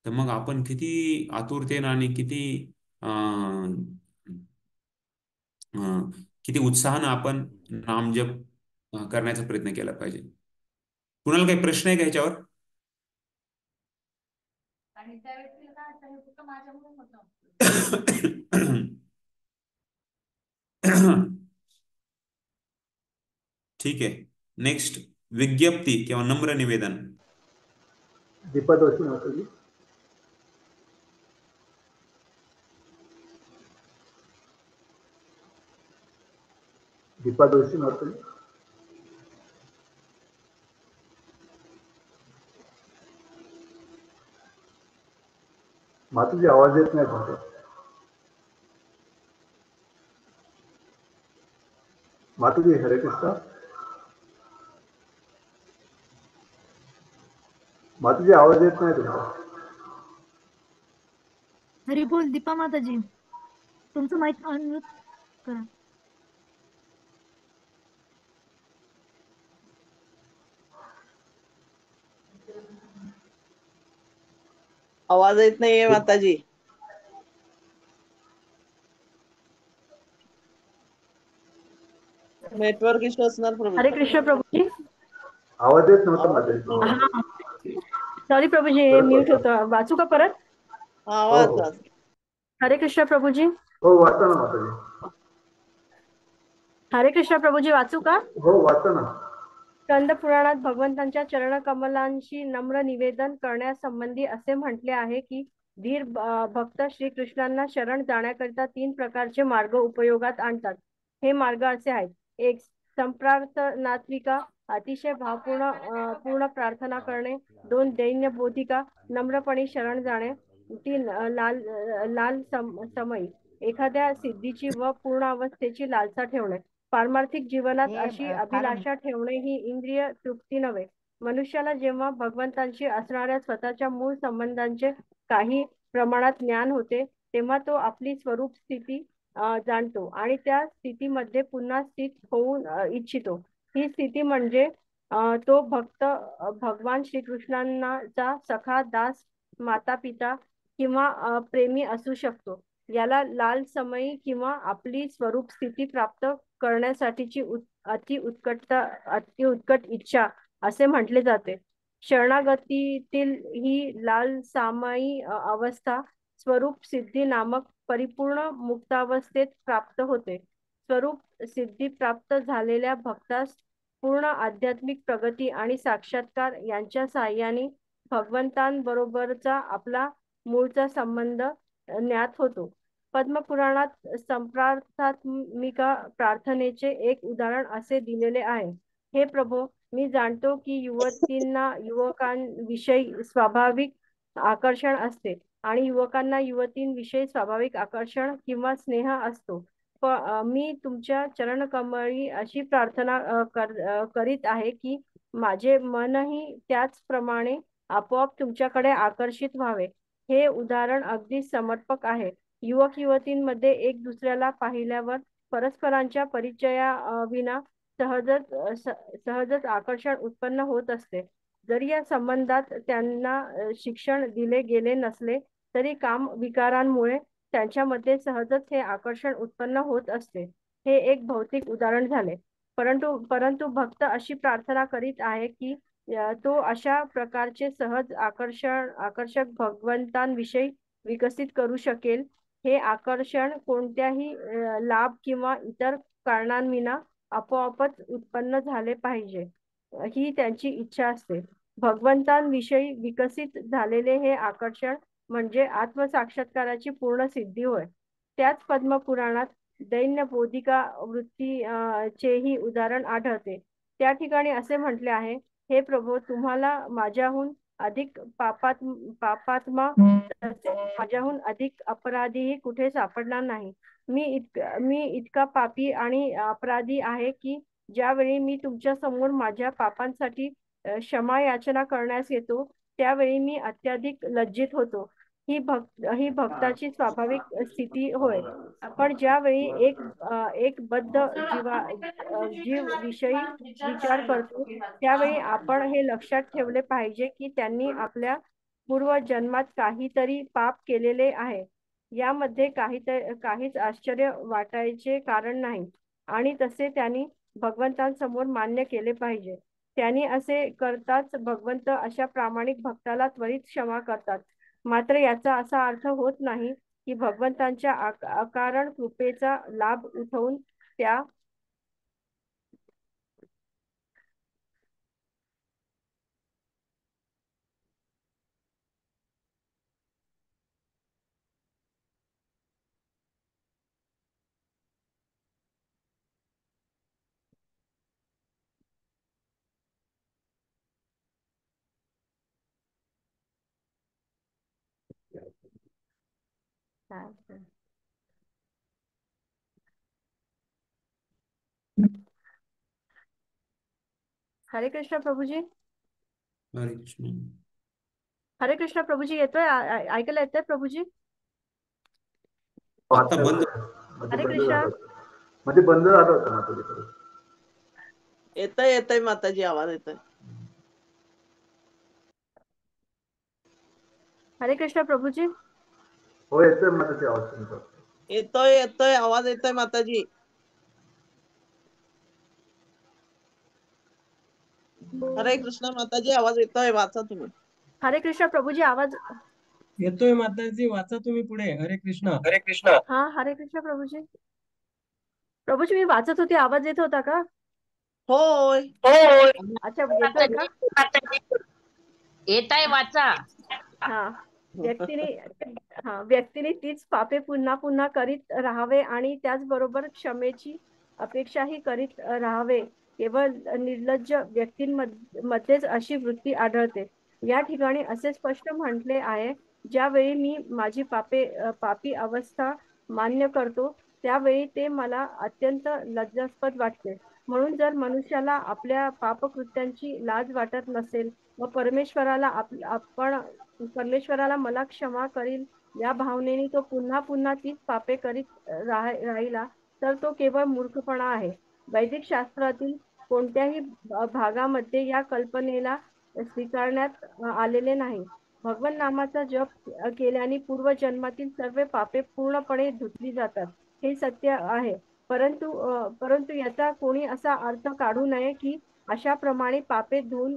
Speaker 1: तर मग आपण किती आतुरतेनं आणि किती उत्साहानं आपण नामजप करण्याचा प्रयत्न केला पाहिजे. कुणाला काही प्रश्न आहे का ह्याच्यावर? ठीक आहे. नेक्स्ट विज्ञप्ती किंवा नम्र निवेदन.
Speaker 4: दीपा जोशी माताजी. दीपा जोशी माताजी. माताजी आवाज येत नाही तुमचा. माताजी हरे कृष्ण. माताजी आवाज येत नाही तुमचा.
Speaker 5: हरी बोल दीपा माताजी, तुमचं माईक अनम्यूट करा.
Speaker 3: आवाज येत नाहीये माताजी. नेटवर्क इश्यू असणार प्रभू.
Speaker 2: हरे कृष्ण प्रभूजी.
Speaker 4: आवाज येत नव्हता माताजी.
Speaker 2: सॉरी प्रभूजी, हे म्यूट होतं. वाचू का परत?
Speaker 3: आवाज.
Speaker 2: हरे कृष्ण प्रभूजी.
Speaker 4: हो वाचा ना माताजी.
Speaker 2: हरे कृष्ण प्रभूजी, वाचू का?
Speaker 4: हो वाचा ना.
Speaker 2: स्कंद पुराणात भगवंतांच्या चरणकमलांशी नम्र निवेदन करण्यासंबंधी असे म्हटले आहे की धीर भक्त श्रीकृष्णांना शरण जाण्याकरिता 3 प्रकारचे मार्ग उपयोगात आणतात. हे मार्ग असे आहेत: 1. संप्रार्थनात्मिका अतिशय पूर्ण प्रार्थना करणे, 2 दैन्य बोधिका, नम्रपणे शरण जाणे, 3 लाल समई, एखाद्या सिद्धीची व पूर्ण अवस्थेची लालसा ठेवणे. पारमार्थिक जीवनात अशी अभिलाषा ठेवणे ही इंद्रिय तृप्ती नव्हे. मनुष्याला जेव्हा भगवंतांशी असणाऱ्या स्वतःच्या मूळ संबंधांचे काही प्रमाणात ज्ञान होते, तेव्हा तो आपली स्वरूप स्थिती जाणतो आणि त्या स्थितीमध्ये पुन्हा स्थित होऊ इच्छितो. ही स्थिती म्हणजे तो भक्त भगवान श्रीकृष्णांचा सखा, दास, माता पिता किंवा प्रेमी असू शकतो. याला लाल समयी किंवा आपली स्वरूप स्थिती प्राप्त करण्यासाठीची अति उत्कट इच्छा असे म्हटले जाते. शरणागतीतील ही लाल सामाई अवस्था स्वरूप सिद्धी नामक परिपूर्ण मुक्तावस्थेत प्राप्त होते. स्वरूप सिद्धी प्राप्त झालेल्या भक्तास पूर्ण आध्यात्मिक प्रगती आणि साक्षात्कार यांच्या साहाय्याने भगवंतांबरोबरचा आपला मूळचा संबंध ज्ञात होतो. पद्मपुराणात संप्रार्थात्मिका प्रार्थनेचे एक उदाहरण असे दिलेले आहे. हे प्रभो, मी जाणतो की युवतींना युवकांविषयी स्वाभाविक आकर्षण असते आणि युवकांना युवतींविषयी स्वाभाविक आकर्षण किंवा स्नेह असतो. मी तुमच्या चरणकमळी अशी प्रार्थना करीत आहे की माझे मनही त्याचप्रमाणे आपोआप तुमच्याकडे आकर्षित व्हावे. हे उदाहरण अगदी समर्पक आहे. युवक युवतींमध्ये एक दुसऱ्याला पाहिल्यावर परस्परांच्या परिचयाविना सहजच आकर्षण उत्पन्न होत असते. जरी या संबंधात त्यांना शिक्षण दिले गेले नसले तरी काम विकारांमुळे त्यांच्यामध्ये सहजच हे आकर्षण उत्पन्न होत असते. हे एक भौतिक उदाहरण झाले. परंतु भक्त अशी प्रार्थना करीत आहे की तो अशा प्रकारचे सहज आकर्षक भगवंतांविषयी विकसित करू शकेल. हे आकर्षण कोणत्याही लाभ किंवा इतर कारणांविना आपोआपच उत्पन्न झाले पाहिजे, ही त्यांची इच्छा असते. भगवंतांविषयी विकसित झालेले हे आकर्षण म्हणजे आत्मसाक्षात्काराची पूर्ण सिद्धी होय. त्याच पद्मपुराणात दैन्य बोधिका वृत्तीचेही उदाहरण आढळते. त्या ठिकाणी असे म्हटले आहे, हे प्रभो, तुम्हाला माझ्याहून अधिक पापात्मा माझ्याहून अधिक अपराधीही कुठे सापडणार नाही. मी इतका पापी आणि अपराधी आहे की ज्यावेळी मी तुमच्या समोर माझ्या पापांसाठी क्षमा याचना करण्यास येतो त्यावेळी मी अत्याधिक लज्जित होतो. ही भक्ताची स्वाभाविक स्थिती होय. पण ज्यावेळी एक बद्ध जीव विषयी विचार करतो त्यावेळी आपण हे लक्षात ठेवले पाहिजे की त्यांनी आपल्या पूर्वजन्मात काहीतरी पाप केलेले आहे. यामध्ये काहीच आश्चर्य वाटायचे कारण नाही आणि तसे त्यांनी भगवंतांसमोर मान्य केले पाहिजे. त्यांनी असे करताच भगवंत अशा प्रामाणिक भक्ताला त्वरित क्षमा करतात. मात्र याचा असा अर्थ होत नाही की भगवंतांच्या अकारण कृपेचा लाभ उठवून त्या हरे कृष्ण प्रभूजी.
Speaker 8: हरे कृष्ण.
Speaker 2: हरे कृष्ण प्रभूजी. येतोय? ऐकायला येतोय प्रभूजी?
Speaker 8: आता बंद.
Speaker 2: हरे कृष्ण.
Speaker 4: मध्ये बंद झालं होतं ना तुझ्याकडे.
Speaker 3: येतोय माताजी, आवाज येतोय.
Speaker 2: हरे कृष्ण प्रभूजी.
Speaker 4: हो, येतोय माताजी आवाज तुमचा.
Speaker 3: येतोय आवाज येतोय माताजी. हरे कृष्ण माताजी, आवाज येतोय, वाचा तुम्ही.
Speaker 2: हरे कृष्ण प्रभूजी. आवाज
Speaker 8: येतोय माताजी, वाचा तुम्ही पुढे. हरे कृष्ण.
Speaker 2: हरे कृष्ण. हा, हरे कृष्ण प्रभूजी. प्रभूजी मी वाचत होते, आवाज येत होता का?
Speaker 3: होय.
Speaker 2: अच्छा, येतोय का?
Speaker 10: येताय, वाचा.
Speaker 2: हा. व्यक्तीने तीच पापे पुन्हा पुन्हा करीत राहावे आणि त्याचबरोबर क्षमेची अपेक्षाही करीत राहावे. केवळ निर्लज्ज व्यक्तींमध्येच अशी वृत्ती आढळते. या ठिकाणी असे स्पष्ट म्हटले आहे, ज्यावेळी मी माझी पापी अवस्था मान्य करतो, त्यावेळी ते मला अत्यंत लज्जास्पद वाटते. म्हणून जर मनुष्याला आपल्या पापकृत्यांची लाज वाटत नसेल व परमेश्वराला मला क्षमा करील या भावनेने तो पुन्हा पुन्हा तीच पापे करीत राहिला, तर तो केवळ मूर्खपणा आहे. वैदिक शास्त्रातील कोणत्याही भागामध्ये या कल्पनेला स्वीकारण्यात आलेले नाही. भगवन नामाचा जप केल्याने पूर्वजन्मातील सर्व पापे पूर्णपणे धुतली जातात, हे सत्य आहे. परंतु याचा कोणी असा अर्थ काढू नये की अशा प्रमाणे पापे धुवून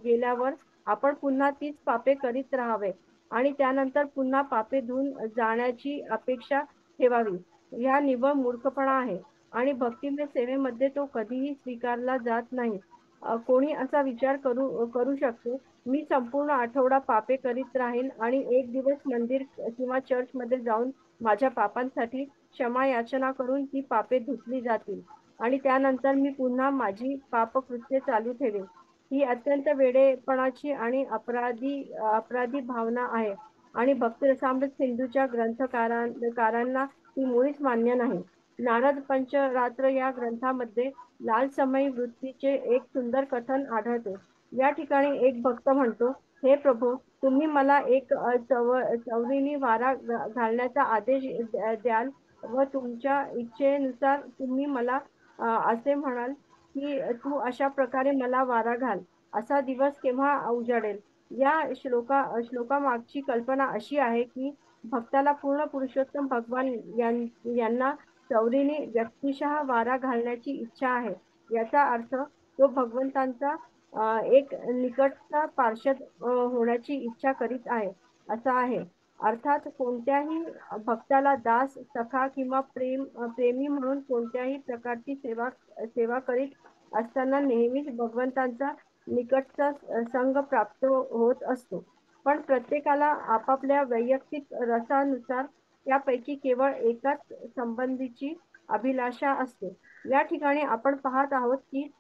Speaker 2: गेल्यावर आपण पुन्हा तीच पापे करीत राहावे आणि त्यानंतर पुन्हा पापे धुवून जाण्याची अपेक्षा ठेवावी. हा निव्वळ मूर्खपणा आहे आणि भक्तिमय सेवेमध्ये तो कधीही स्वीकारला जात नाही. कोणी असा विचार करू शकतो, मी संपूर्ण आठवडा पापे करीत राहीन आणि एक दिवस मंदिर किंवा चर्चमध्ये जाऊन माझ्या पापांसाठी क्षमा याचना करून ती पापे धुतली जातील आणि त्यानंतर मी पुन्हा माझी पापकृत्ये चालू ठेवेन. ही अत्यंत वेडेपणाची आणि अपराधी भावना आहे आणि भक्तिरसामृत सिंधूच्या ग्रंथकारांना ती मुळीच मान्य नाही. नारद पंचरात्र या ग्रंथामध्ये लाल समयी वृत्तीचे एक सुंदर कथन आढळते. या ठिकाणी एक भक्त म्हणतो, हे प्रभू, तुम्ही मला एक चवरीने वारा घालण्याचा आदेश द्याल व तुमच्या इच्छेनुसार तुम्ही मला असे म्हणाल की तू अशा प्रकारे मला वारा घाल. असा दिवस केव्हा उजाडेल? या श्लोकामागची कल्पना अशी आहे की भक्ताला पूर्ण पुरुषोत्तम भगवान यांना चौरीने व्यक्तिशः वारा घालण्याची इच्छा आहे. याचा अर्थ तो भगवंतांचा एक निकटचा पार्षद होण्याची इच्छा करीत आहे असा आहे. अर्थात कोणत्याही भक्ताला दास, सखा किंवा प्रेमी म्हणून कोणत्याही प्रकारची सेवा करीत असताना नेहमीच भगवंतांचा निकटचा संग प्राप्त होत असतो. पण प्रत्येकाला आपापल्या वैयक्तिक रसानुसार त्यापैकी केवळ एकाच संबंधीची अभिलाषा असते. या ठिकाणी आपण पाहत आहोत की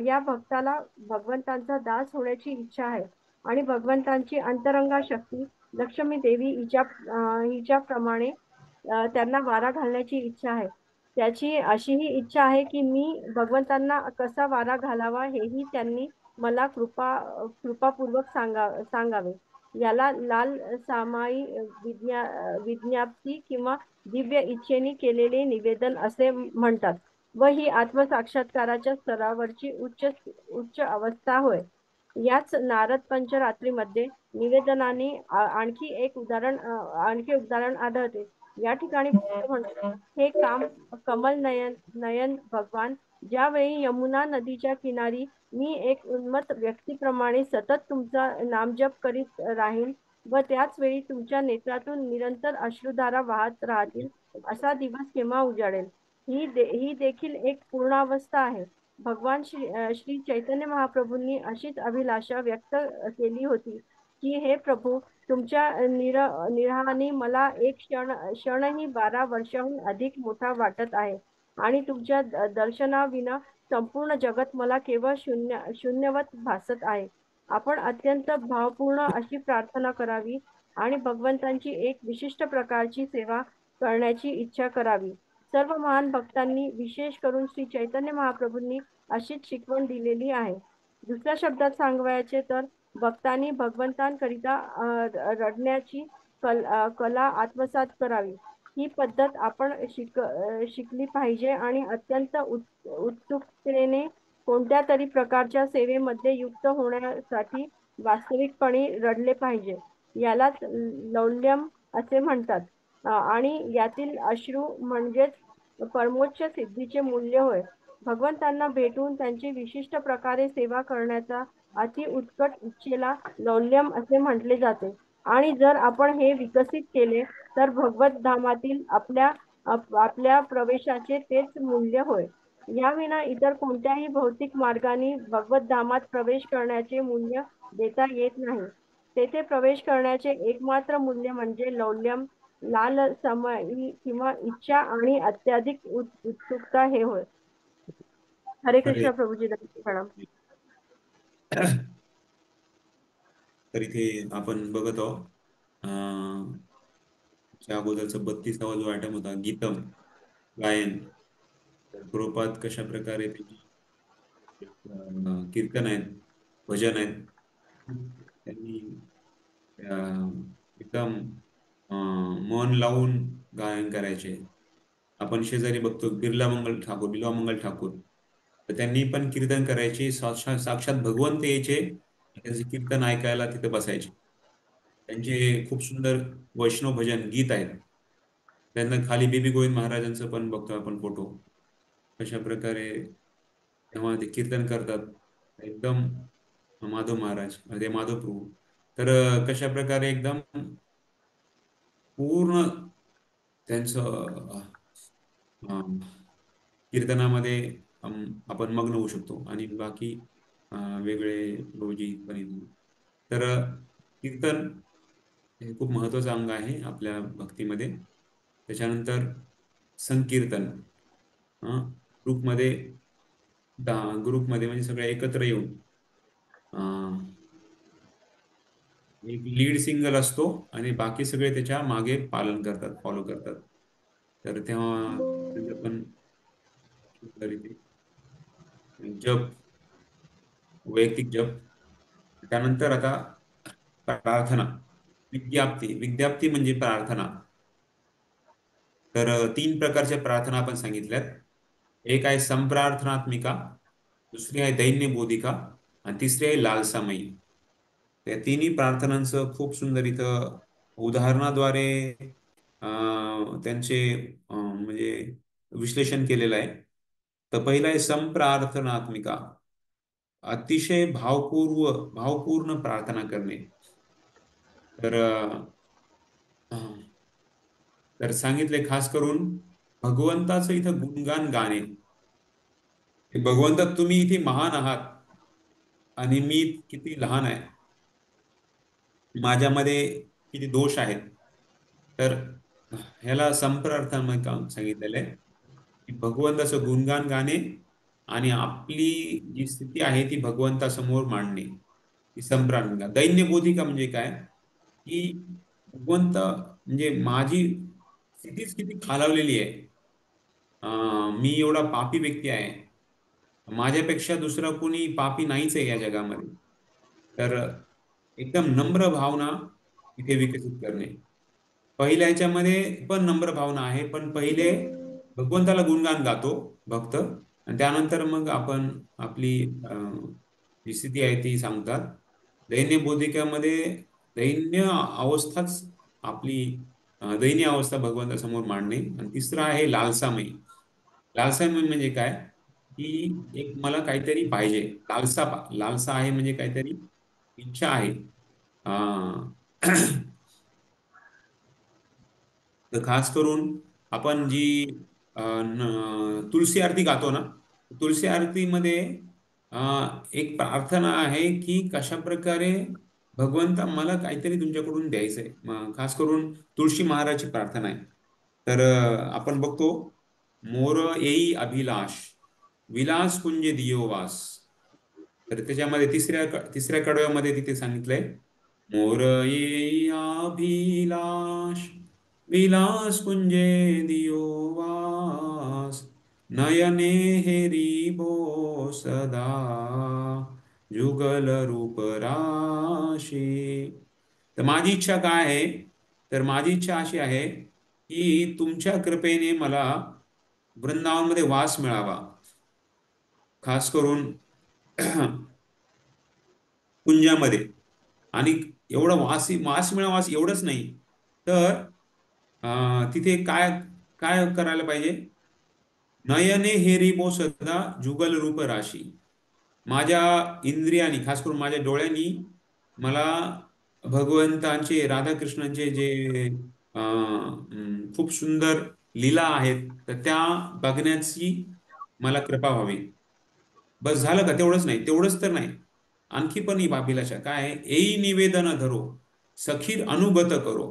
Speaker 2: या भक्ताला भगवंतांचा दास होण्याची इच्छा आहे आणि भगवंतांची अंतरंगा शक्ती लक्ष्मी देवी हिच्या प्रमाणे त्यांना वारा घालण्याची इच्छा आहे. त्याची अशीही इच्छा आहे की मी भगवंतांना कसा वारा घालावा हेही त्यांनी मला कृपापूर्वक सांगावे. याला लाल सामाई विज्ञाप्ती किंवा दिव्य इच्छेने केलेले निवेदन असे म्हणतात व ही आत्मसाक्षात्काराच्या स्तरावरची उच्च अवस्था होय. याच नारद पंचरात्रीमध्ये निवेदनाने आणखी एक उदाहरण आढळते. या ठिकाणी म्हणतो, हे कमल नयन भगवान, ज्यावेळी यमुना नदीच्या किनारी मी एक उन्मत्त व्यक्तीप्रमाणे सतत तुमचा नामजप करीत राहीन व त्याच वेळी तुमच्या नेत्रातून निरंतर अश्रुधारा वाहत राहतील, असा दिवस केव्हा उजाडेल? ही देखील एक पूर्णावस्था आहे. भगवान श्री चैतन्य महाप्रभूंनी अशीच अभिलाषा व्यक्त केली होती की हे प्रभू, तुमच्या निराहाने मला एक क्षणही 12 वर्षाहून अधिक मोठा वाटत आहे आणि तुमच्या दर्शनाविना संपूर्ण जगत मला केवळ शून्यवत भासत आहे. आपण अत्यंत भावपूर्ण अशी प्रार्थना करावी आणि भगवंतांची एक विशिष्ट प्रकारची सेवा करण्याची इच्छा करावी. सर्व महान भक्तांनी, विशेष करून श्री चैतन्य महाप्रभूंनी अशीच शिकवण दिलेली आहे. दुसऱ्या शब्दात सांगायचे तर भक्तांनी भगवंतांकरिता रडण्याची कला आत्मसात करावी. ही पद्धत आपण शिकली पाहिजे आणि अत्यंत उत्सुकतेने कोणत्या तरी प्रकारच्या सेवेमध्ये युक्त होण्यासाठी वास्तविकपणे रडले पाहिजे. यालाच लौल्यम असे म्हणतात आणि यातील अश्रू म्हणजेच परमोच्च सिद्धीचे मूल्य होय. भगवंतांना भेटून त्यांची विशिष्ट प्रकारे सेवा करण्याचा अति उत्कट इच्छेला लौल्यम असे म्हटले जाते आणि जर आपण हे विकसित केले तर भगवत धामातील आपल्या प्रवेशाचे तेच मूल्य होय. याविना इतर कोणत्याही भौतिक मार्गाने भगवत धामात प्रवेश करण्याचे मूल्य देता येत नाही. तेथे प्रवेश करण्याचे एकमात्र मूल्य म्हणजे लौल्यम, लाल समयी किंवा इच्छा आणि अत्याधिक उत्सुकता हे होय. हरे
Speaker 1: हरे
Speaker 2: कृष्ण प्रभूजी, प्रणाम.
Speaker 1: तर इथे आपण बघत आहोत त्या अगोदरचा 32वा जो आयटम होता गीतम, गायन. तर प्रभुपाद कशा प्रकारे त्यांची कीर्तन आहेत, भजन आहेत, त्यांनी एकदम मन लावून गायन करायचे. आपण शेजारी बघतो बिर्ला मंगल ठाकूर, बिल्वा मंगल ठाकूर, तर त्यांनी पण कीर्तन करायचे. साक्षात साक्षात भगवंत यायचे, त्यांचे कीर्तन ऐकायला तिथे बसायचे. त्यांचे खूप सुंदर वैष्णव भजन गीत आहेत. त्यांना खाली बीबी गोविंद महाराजांचं पण बघतो आपण फोटो, कशा प्रकारे तेव्हा ते कीर्तन करतात. एकदम माधव महाराज म्हणजे माधव प्रभू, तर कशा प्रकारे एकदम पूर्ण त्यांचं कीर्तनामध्ये आपण मग्न होऊ शकतो. आणि बाकी वेगळे रोजी पण येतो. तर कीर्तन हे खूप महत्वाचं अंग आहे आपल्या भक्तीमध्ये. त्याच्यानंतर संकीर्तन, ग्रुपमध्ये ग्रुपमध्ये म्हणजे सगळे एकत्र येऊन एक लीड सिंगर असतो आणि बाकी सगळे त्याच्या मागे पालन करतात, फॉलो करतात. तर तेव्हा त्यांचं पण जप, वैयक्तिक जप. त्यानंतर आता प्रार्थना, विज्ञाप्ती. विज्ञाप्ती म्हणजे प्रार्थना. तर 3 प्रकारच्या प्रार्थना आपण सांगितल्यात. एक आहे संप्रार्थनात्मिका, दुसरी आहे दैन्य बोधिका आणि तिसरी आहे लालसामयी. त्या तिन्ही प्रार्थनांचं खूप सुंदर इथं उदाहरणाद्वारे त्यांचे म्हणजे विश्लेषण केलेलं आहे. तर पहिला आहे संप्रार्थनात्मिका, अतिशय भावपूर्ण प्रार्थना करणे. तर तर सांगितले खास करून भगवंताचं इथं गुणगान गाणे. भगवंता तुम्ही इथे महान आहात आणि मी किती लहान आहे, माझ्यामध्ये किती दोष आहेत. तर ह्याला संप्रार्थना सांगितलेलं आहे की भगवंताचं गुणगान गाणे आणि आपली जी स्थिती आहे ती भगवंतासमोर मांडणे, ही संप्रार्थना. दैन्य बोधिका म्हणजे काय की भगवंत म्हणजे माझी स्थितीच किती खालावलेली आहे. मी एवढा पापी व्यक्ती आहे, माझ्यापेक्षा दुसरा कोणी पापी नाहीच आहे या जगामध्ये. तर एकदम नम्र भावना इथे विकसित करणे. पहिल्या ह्याच्यामध्ये पण नम्र भावना आहे, पण पहिले भगवंताला गुणगान गातो भक्त आणि त्यानंतर मग आपण आपली जी स्थिती आहे ती सांगतात. दैन्य बोधिकामध्ये दैन्य अवस्थाच आपली दैन्य अवस्था भगवंतासमोर मांडणे. आणि तिसरं आहे लालसामयी. लालसामयी म्हणजे काय की एक मला काहीतरी पाहिजे, लालसा आहे म्हणजे काहीतरी इच्छा आहे. तर खास करून आपण जी तुलसी आरती गातो ना, तुलसी आरतीमध्ये एक प्रार्थना आहे की कशा प्रकारे भगवंता मला काहीतरी तुमच्याकडून द्यायचंय. खास करून तुळशी महाराजची प्रार्थना आहे. तर आपण बघतो मोर येई अभिलाष, विलास कुंज दियो वास. तर त्याच्यामध्ये तिसऱ्या कडव्यामध्ये तिथे सांगितलंय मोर येई अभिलाष, विलास कुंजे दियो वास, नयने हेरी बो सदा, जुगल रूप राशी. तर माझी इच्छा काय आहे, तर माझी इच्छा अशी आहे की तुमच्या कृपेने मला वृंदावनमध्ये वास मिळावा. खास करून कुंजामध्ये. आणि एवढं वास मिळावा एवढंच नाही, तर तिथे काय काय करायला पाहिजे. नयने हेरी बो सदा, जुगल रूप राशी. माझ्या इंद्रियांनी, खास करून माझ्या डोळ्यांनी मला भगवंतांचे, राधाकृष्णांचे जे खूप सुंदर लीला आहेत तर त्या बघण्याची मला कृपा व्हावी. बस झालं का? तेवढंच नाही, तेवढंच तर नाही, आणखी पण ही अभिलाषा काय आहे. येई निवेदन धरो, सखीर अनुगत करो.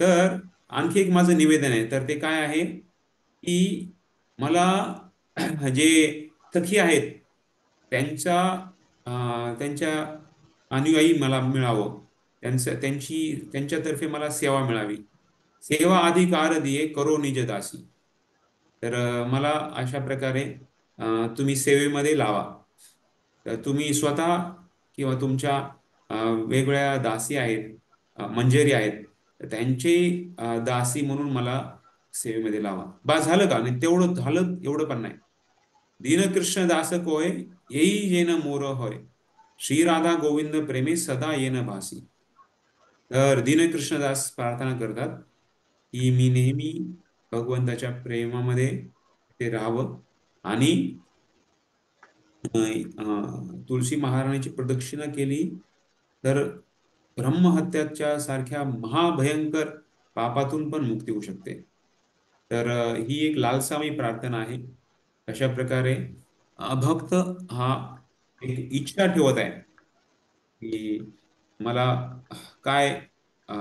Speaker 1: तर आणखी एक माझं निवेदन आहे, तर ते काय आहे की मला जे सखी आहेत त्यांच्या अनुयायी मला मिळावं, त्यांच्यातर्फे मला सेवा मिळावी. सेवा अधिकार दिये करो निज दासी. तर मला अशा प्रकारे तुम्ही सेवेमध्ये लावा. तर तुम्ही स्वतः किंवा तुमच्या वेगवेगळ्या दासी आहेत, मंजेरी आहेत, तर त्यांची दासी म्हणून मला सेवेमध्ये लावा. बस झालं का? आणि तेवढं झालं एवढं पण नाही. दीनकृष्ण दास कोय येई येन मोर होय, श्री राधा गोविंद प्रेमी सदा येन भासी. तर दीनकृष्णदास प्रार्थना करतात की मी नेहमी भगवंताच्या प्रेमामध्ये ते राहावं आणि तुलसी महाराणीची प्रदक्षिणा केली तर ब्रह्महत्याच्या सारख्या महाभयंकर पापातून पण मुक्ती होऊ शकते. तर ही एक लालसामी प्रार्थना आहे. अशा प्रकारे भक्त हा एक इच्छा ठेवत आहे की मला काय अ,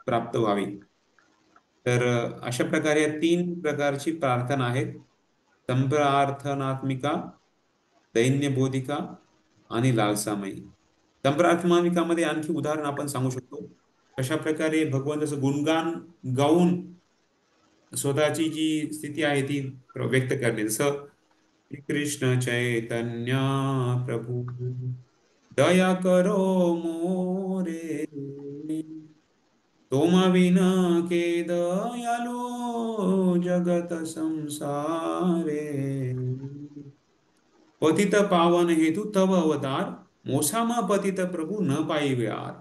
Speaker 1: प्राप्त व्हावी. तर अशा प्रकारे या 3 प्रकारची प्रार्थना आहेत: संप्रार्थनात्मिका, दैन्यबोधिका आणि लालसामयी. संप्रार्थनात्मिकामध्ये आणखी उदाहरण आपण सांगू शकतो. कशा प्रकारे भगवंताचं गुणगान गाऊन स्वतःची जी स्थिती आहे ती व्यक्त करणे. जसं कृष्ण चैतन्य प्रभु दया करो मोरे, तुम बिन के दयालो जगत संसारे, पतित पावन हेतु तव अवतार, मोसामा पतित प्रभू न पाई आर.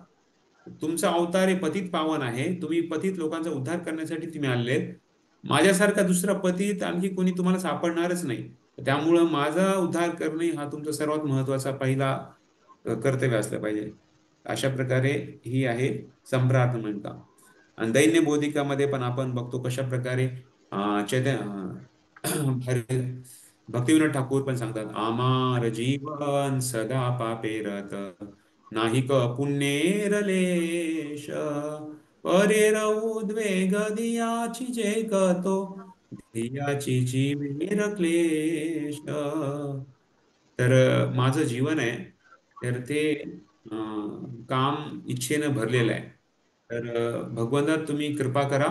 Speaker 1: तुमचा अवतार हे पतित पावन आहे. तुम्ही पतित लोकांचा उद्धार करण्यासाठी तुम्ही आलेत. माझ्यासारखा दुसरा पतित आणखी कोणी तुम्हाला सापडणारच नाही. त्यामुळं माझा उद्धार करणे हा तुमचा सर्वात महत्वाचा पहिला कर्तव्य असलं पाहिजे. अशा प्रकारे ही आहे संप्रार्थना. आणि दैन्य बोधिकामध्ये पण आपण बघतो कशा प्रकारे भक्तिविनोद ठाकूर पण सांगतात, आमार जीवन सदा पापेरत, नाही क पुण्येर लेश, परेर उद्वेग दियाची जे कतो, धियाची जीवेर क्लेश. तर माझं जीवन आहे तर ते काम इच्छेनं भरलेलं आहे. तर भगवंता तुम्ही कृपा करा,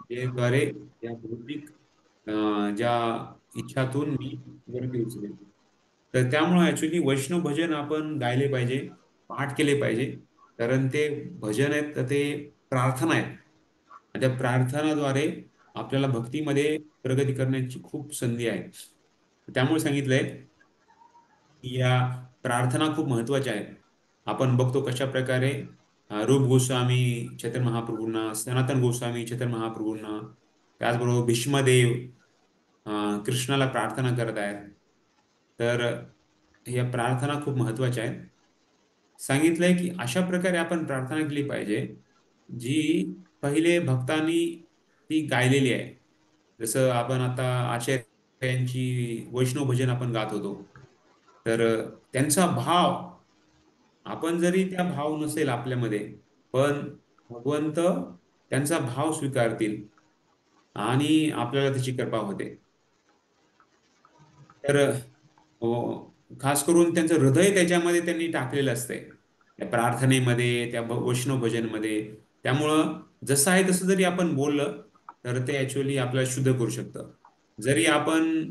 Speaker 1: द्वारे या भौतिक ज्या इच्छातून मी वरती उचलेन. तर त्यामुळे ऍक्च्युली वैष्णव भजन आपण गायले पाहिजे, पाठ केले पाहिजे. कारण ते भजन आहेत तर ते प्रार्थना आहेत. आणि त्या प्रार्थनाद्वारे आपल्याला भक्तीमध्ये प्रगती करण्याची खूप संधी आहे. त्यामुळे सांगितलंय की या प्रार्थना खूप महत्वाच्या आहेत. आपण बघतो कशा प्रकारे रूप गोस्वामी चैतन्य महाप्रभूंना, सनातन गोस्वामी चैतन्य महाप्रभूंना, त्याचबरोबर भीष्मदेव कृष्णाला प्रार्थना करत आहेत. तर या प्रार्थना खूप महत्वाच्या आहेत. सांगितलंय की अशा प्रकारे आपण प्रार्थना केली पाहिजे जी पहिले भक्तांनी ती गायलेली आहे. जसं आपण आता आचार्यांची वैष्णव भजन आपण गात होतो. तर त्यांचा भाव, आपण जरी त्या भाव नसेल आपल्यामध्ये, पण भगवंत त्यांचा भाव स्वीकारतील आणि आपल्याला त्याची कृपा होते. तर खास करून त्यांचं हृदय त्याच्यामध्ये त्यांनी टाकलेलं असतंय, त्या प्रार्थनेमध्ये, त्या वैष्णव भजनमध्ये. त्यामुळं जसं आहे तसं जरी आपण बोललं तर ते ऍक्च्युअली आपल्याला शुद्ध करू शकतं. जरी आपण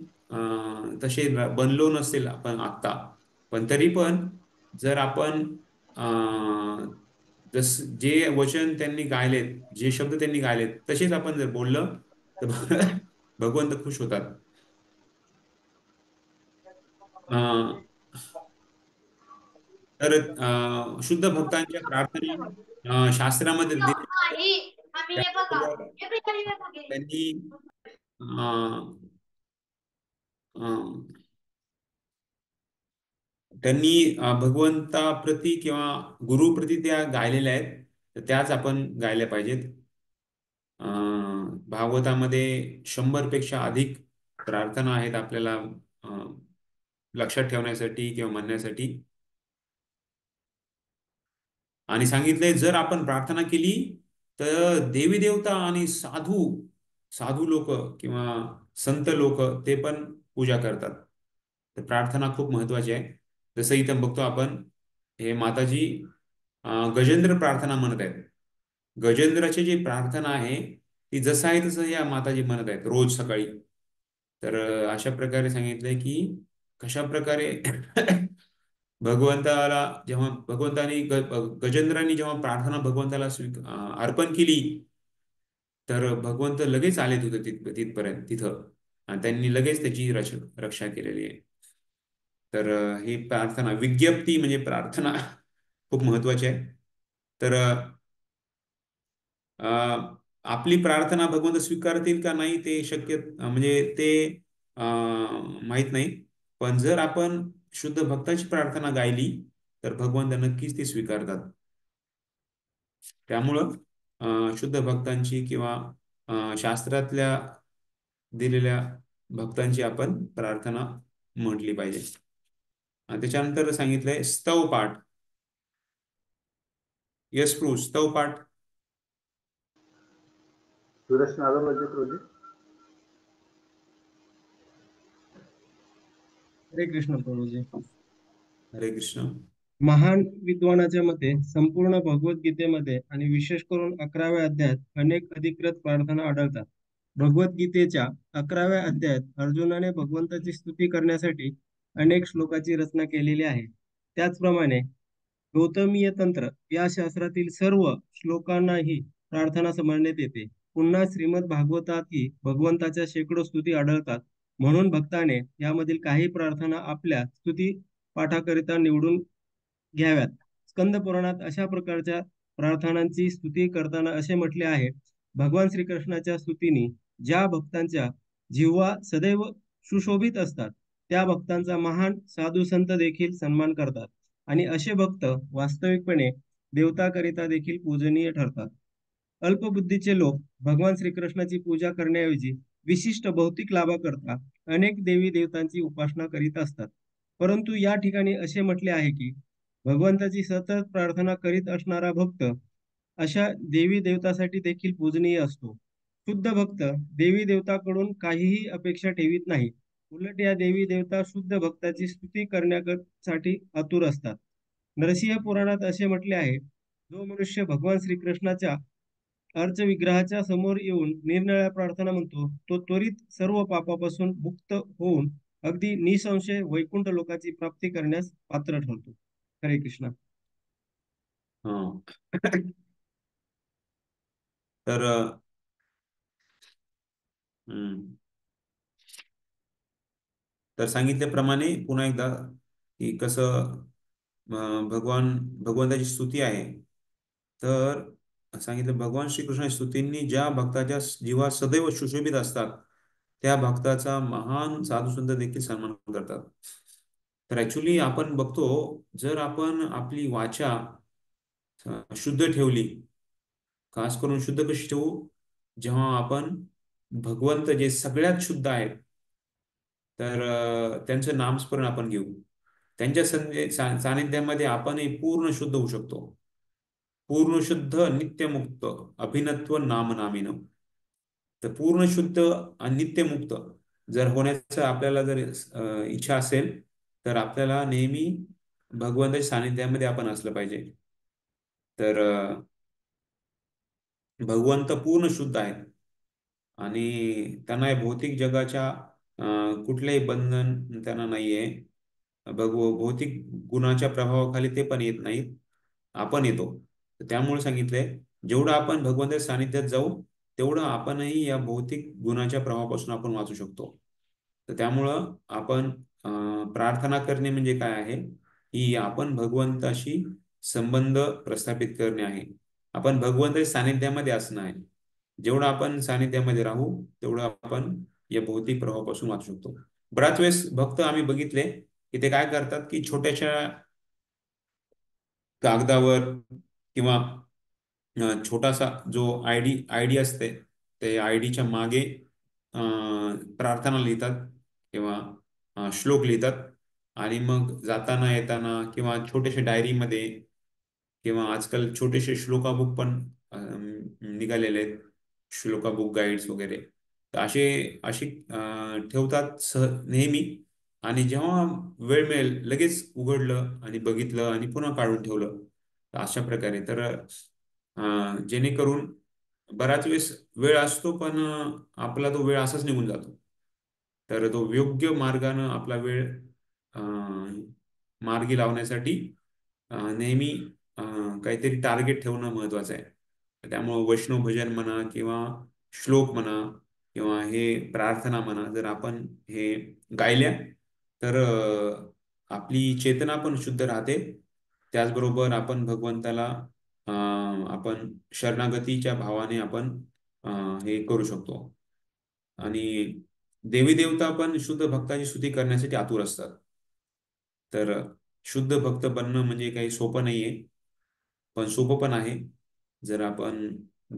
Speaker 1: तसे बनलो नसेल आपण आत्ता, पण तरी पण जर आपण जस जे वचन त्यांनी गायलेत, जे शब्द त्यांनी गायलेत तसेच आपण जर बोललं तर भगवंत खुश होतात. अं, तर शुद्ध भक्तांच्या प्रार्थना शास्त्रामध्ये दिलेल्या आहेत. त्याबरोबर त्यांनी अं, अं, भगवंताप्रती किंवा गुरुप्रती त्या गायलेल्या आहेत, तर त्याच आपण गायल्या पाहिजेत. भागवतामध्ये 100 पेक्षा अधिक प्रार्थना आहेत आपल्याला लक्षात ठेवण्यासाठी किंवा म्हणण्यासाठी. आणि सांगितलंय जर आपण प्रार्थना केली तर देवी देवता आणि साधू लोक किंवा संत लोक ते पण पूजा करतात. तर प्रार्थना खूप महत्वाची आहे. जसं इथं बघतो आपण, हे माताजी गजेंद्र प्रार्थना म्हणत आहेत. गजेंद्राची जी प्रार्थना आहे ती जसं आहे तसं या माताजी म्हणत आहेत रोज सकाळी. तर अशा प्रकारे सांगितलंय की कशा प्रकारे भगवंताला जेव्हा भगवंतानी गजेंद्रांनी जेव्हा प्रार्थना भगवंताला अर्पण केली, तर भगवंत लगेच आलेत होते तिथपर्यंत तिथं, आणि त्यांनी लगेच त्याची रक्षा केलेली आहे. तर ही प्रार्थना विज्ञप्ती म्हणजे प्रार्थना खूप महत्वाची आहे. तर आपली प्रार्थना भगवंत स्वीकारतील का नाही ते शक्य म्हणजे ते माहित नाही. पण जर आपण शुद्ध भक्ताची प्रार्थना गायली तर भगवंत नक्कीच ती स्वीकारतात. त्यामुळं शुद्ध भक्तांची किंवा शास्त्रातल्या दिलेल्या भक्तांची आपण प्रार्थना म्हटली पाहिजे. त्याच्यानंतर सांगितलंय स्तव पाठ. यस प्रभू, स्तव पाठ.
Speaker 4: सुरेश नागरवरचे प्रभू.
Speaker 8: हरे कृष्ण प्रभूजी.
Speaker 1: हरे कृष्ण.
Speaker 8: महान विद्वानाच्या मते संपूर्ण भगवद्गीतेमध्ये आणि विशेष करून 11व्या अध्यायात अनेक अधिकृत प्रार्थना आढळतात. भगवद्गीतेच्या 11व्या अध्यायात अर्जुनाने भगवंताची स्तुती करण्यासाठी अनेक श्लोकाची रचना केलेली आहे. त्याचप्रमाणे गौतमीय तंत्र या शास्त्रातील सर्व श्लोकांनाही प्रार्थना समजण्यात येते. पुन्हा श्रीमद भागवतातही भगवंताच्या शेकडो स्तुती आढळतात. म्हणून भक्ताने यामधील काही प्रार्थना आपल्या स्तुती पाठाकरिता निवडून घ्याव्यात. स्कंद पुराणात अशा प्रकारच्या प्रार्थनांची स्तुती करताना असे म्हटले आहे, भगवान श्रीकृष्णाच्या स्तुतीने ज्या भक्तांच्या जिव्हा सदैव सुशोभित असतात त्या भक्तांचा महान साधू संत देखील सन्मान करतात, आणि असे भक्त वास्तविकपणे देवताकरिता देखील पूजनीय ठरतात. अल्पबुद्धीचे लोक भगवान श्रीकृष्णाची पूजा करण्याऐवजी विशिष्ट भौतिक लाभाकरता अनेक देवी देवतांची उपासना करीत असतात. परंतु या ठिकाणी असे म्हटले आहे की भगवंताची सतत प्रार्थना करीत असणारा भक्त अशा देवी देवतासाठी देखील पूजनीय असतो. शुद्ध भक्त देवी देवताकडून काहीही अपेक्षा ठेवीत नाही. उलट या देवी देवता शुद्ध भक्ताची स्तुती करण्यासाठी आतुर असतात. नरसिंह पुराणात असे म्हटले आहे, जो मनुष्य भगवान श्रीकृष्णाच्या अर्चविग्रहाच्या समोर येऊन निरनिराळ्या प्रार्थना म्हणतो, तो त्वरित सर्व पापापासून मुक्त होऊन अगदी निसंशय वैकुंठ लोकाची प्राप्ती करण्यास पात्र ठरतो. हरे कृष्ण.
Speaker 1: तर तर सांगितल्याप्रमाणे पुन्हा एकदा की कसं भगवंताची स्तुती आहे. तर सांगितलं भगवान श्रीकृष्णाच्या स्तुतींनी ज्या भक्ताच्या जीवा सदैव सुशोभित असतात त्या भक्ताचा महान साधुसंत देखील सन्मान करतात. तर ऍक्च्युली आपण बघतो, जर आपण आपली वाचा शुद्ध ठेवली, खास करून शुद्ध कशी ठेवू, जेव्हा आपण भगवंत जे सगळ्यात शुद्ध आहेत तर त्यांचं नामस्मरण आपण घेऊ, त्यांच्या सानिध्यामध्ये आपणही पूर्ण शुद्ध होऊ शकतो. पूर्ण शुद्ध नित्यमुक्त अभिनत्व नाम नामिन. तर पूर्ण शुद्ध आणि नित्यमुक्त जर होण्याचं आपल्याला जर इच्छा असेल तर आपल्याला नेहमी भगवंताच्या सानिध्यामध्ये आपण असलं पाहिजे. तर भगवंत पूर्ण शुद्ध आहेत आणि त्यांना भौतिक जगाच्या कुठलेही बंधन त्यांना नाहीये. भौतिक गुणाच्या प्रभावाखाली ते पण येत नाहीत, आपण येतो. त्यामुळे सांगितलंय जेवढं आपण भगवंताच्या सानिध्यात जाऊ तेवढं आपणही या भौतिक गुणाच्या प्रभावापासून आपण वाचू शकतो. तर त्यामुळं आपण प्रार्थना करणे म्हणजे काय आहे, की आपण भगवंताशी संबंध प्रस्थापित करणे आहे. आपण भगवंताच्या सानिध्यामध्ये असणं आहे. जेवढं आपण सानिध्यामध्ये राहू तेवढं आपण या भौतिक प्रभावापासून वाचू शकतो. बराच वेळेस भक्त आम्ही बघितले की ते काय करतात की छोट्याशा कागदावर किंवा छोटासा जो आयडी असते ते आयडीच्या मागे प्रार्थना लिहितात किंवा श्लोक लिहितात, आणि मग जाताना येताना किंवा छोट्याशा डायरीमध्ये किंवा आजकाल छोटेसे श्लोका बुक पण निघालेले आहेत, श्लोका बुक गाईड्स वगैरे. तर अशी ठेवतात नेहमी, आणि जेव्हा वेळ मिळेल लगेच उघडलं आणि बघितलं आणि पुन्हा काढून ठेवलं. तर अशा प्रकारे तर जेणेकरून बराच वेळेस वेळ असतो पण आपला तो वेळ असाच निघून जातो. तर तो योग्य मार्गानं आपला वेळ मार्गी लावण्यासाठी नेहमी काहीतरी टार्गेट ठेवणं महत्वाचं आहे. त्यामुळं वैष्णव भजन म्हणा किंवा श्लोक म्हणा किंवा हे प्रार्थना म्हणा जर आपण हे गायल्या तर आपली चेतना पण शुद्ध राहते. त्याचबरोबर आपण भगवंताला आपण शरणागतीच्या भावाने आपण हे करू शकतो. आणि देवी देवता पण शुद्ध भक्ताची स्तुती करण्यासाठी आतुर असतात. तर शुद्ध भक्त बनणं म्हणजे काही सोपं नाहीये, पण सोपं पण आहे जर आपण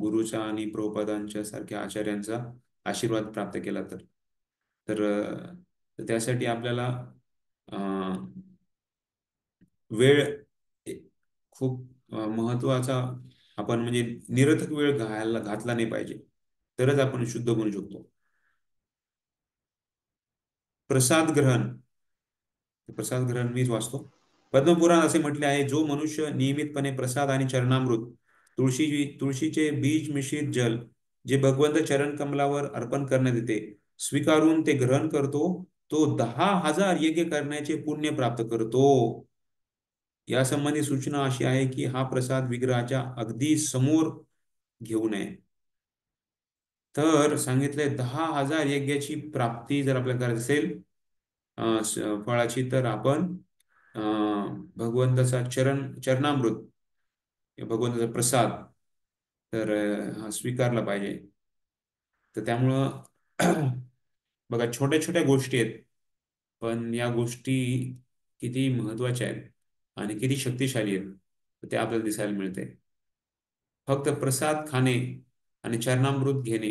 Speaker 1: गुरुचा आणि प्रभुपादांच्या सारख्या आचार्यांचा आशीर्वाद प्राप्त केला तर. तर त्यासाठी आपल्याला अं, वेळ खूप महत्वाचा आपण म्हणजे निरर्थक वेळ घातला नाही पाहिजे, तरच आपण शुद्ध बनू शकतो. प्रसाद ग्रहण. प्रसाद ग्रहण मीच वाचतो. पद्मपुराण असे म्हटले आहे, जो मनुष्य नियमितपणे प्रसाद आणि चरणामृत तुळशीचे बीज मिश्रित जल जे भगवंत चरण कमलावर अर्पण करण्यात येते स्वीकारून ते ग्रहण करतो, तो 10,000 यज्ञ करण्याचे पुण्य प्राप्त करतो. यासंबंधी सूचना अशी आहे की हा प्रसाद विग्रहाच्या अगदी समोर घेऊ नये. तर सांगितलंय 10,000 यज्ञाची प्राप्ती जर आपल्याला करायची असेल फळाची, तर आपण भगवंताचा चरणामृत भगवंताचा प्रसाद तर हा स्वीकारला पाहिजे. तर त्यामुळं बघा छोट्या छोट्या गोष्टी आहेत, पण या गोष्टी किती महत्वाच्या आहेत आणि किती शक्तिशाली आहेत ते आपल्याला दिसायला मिळते. फक्त प्रसाद खाणे आणि चरणामृत घेणे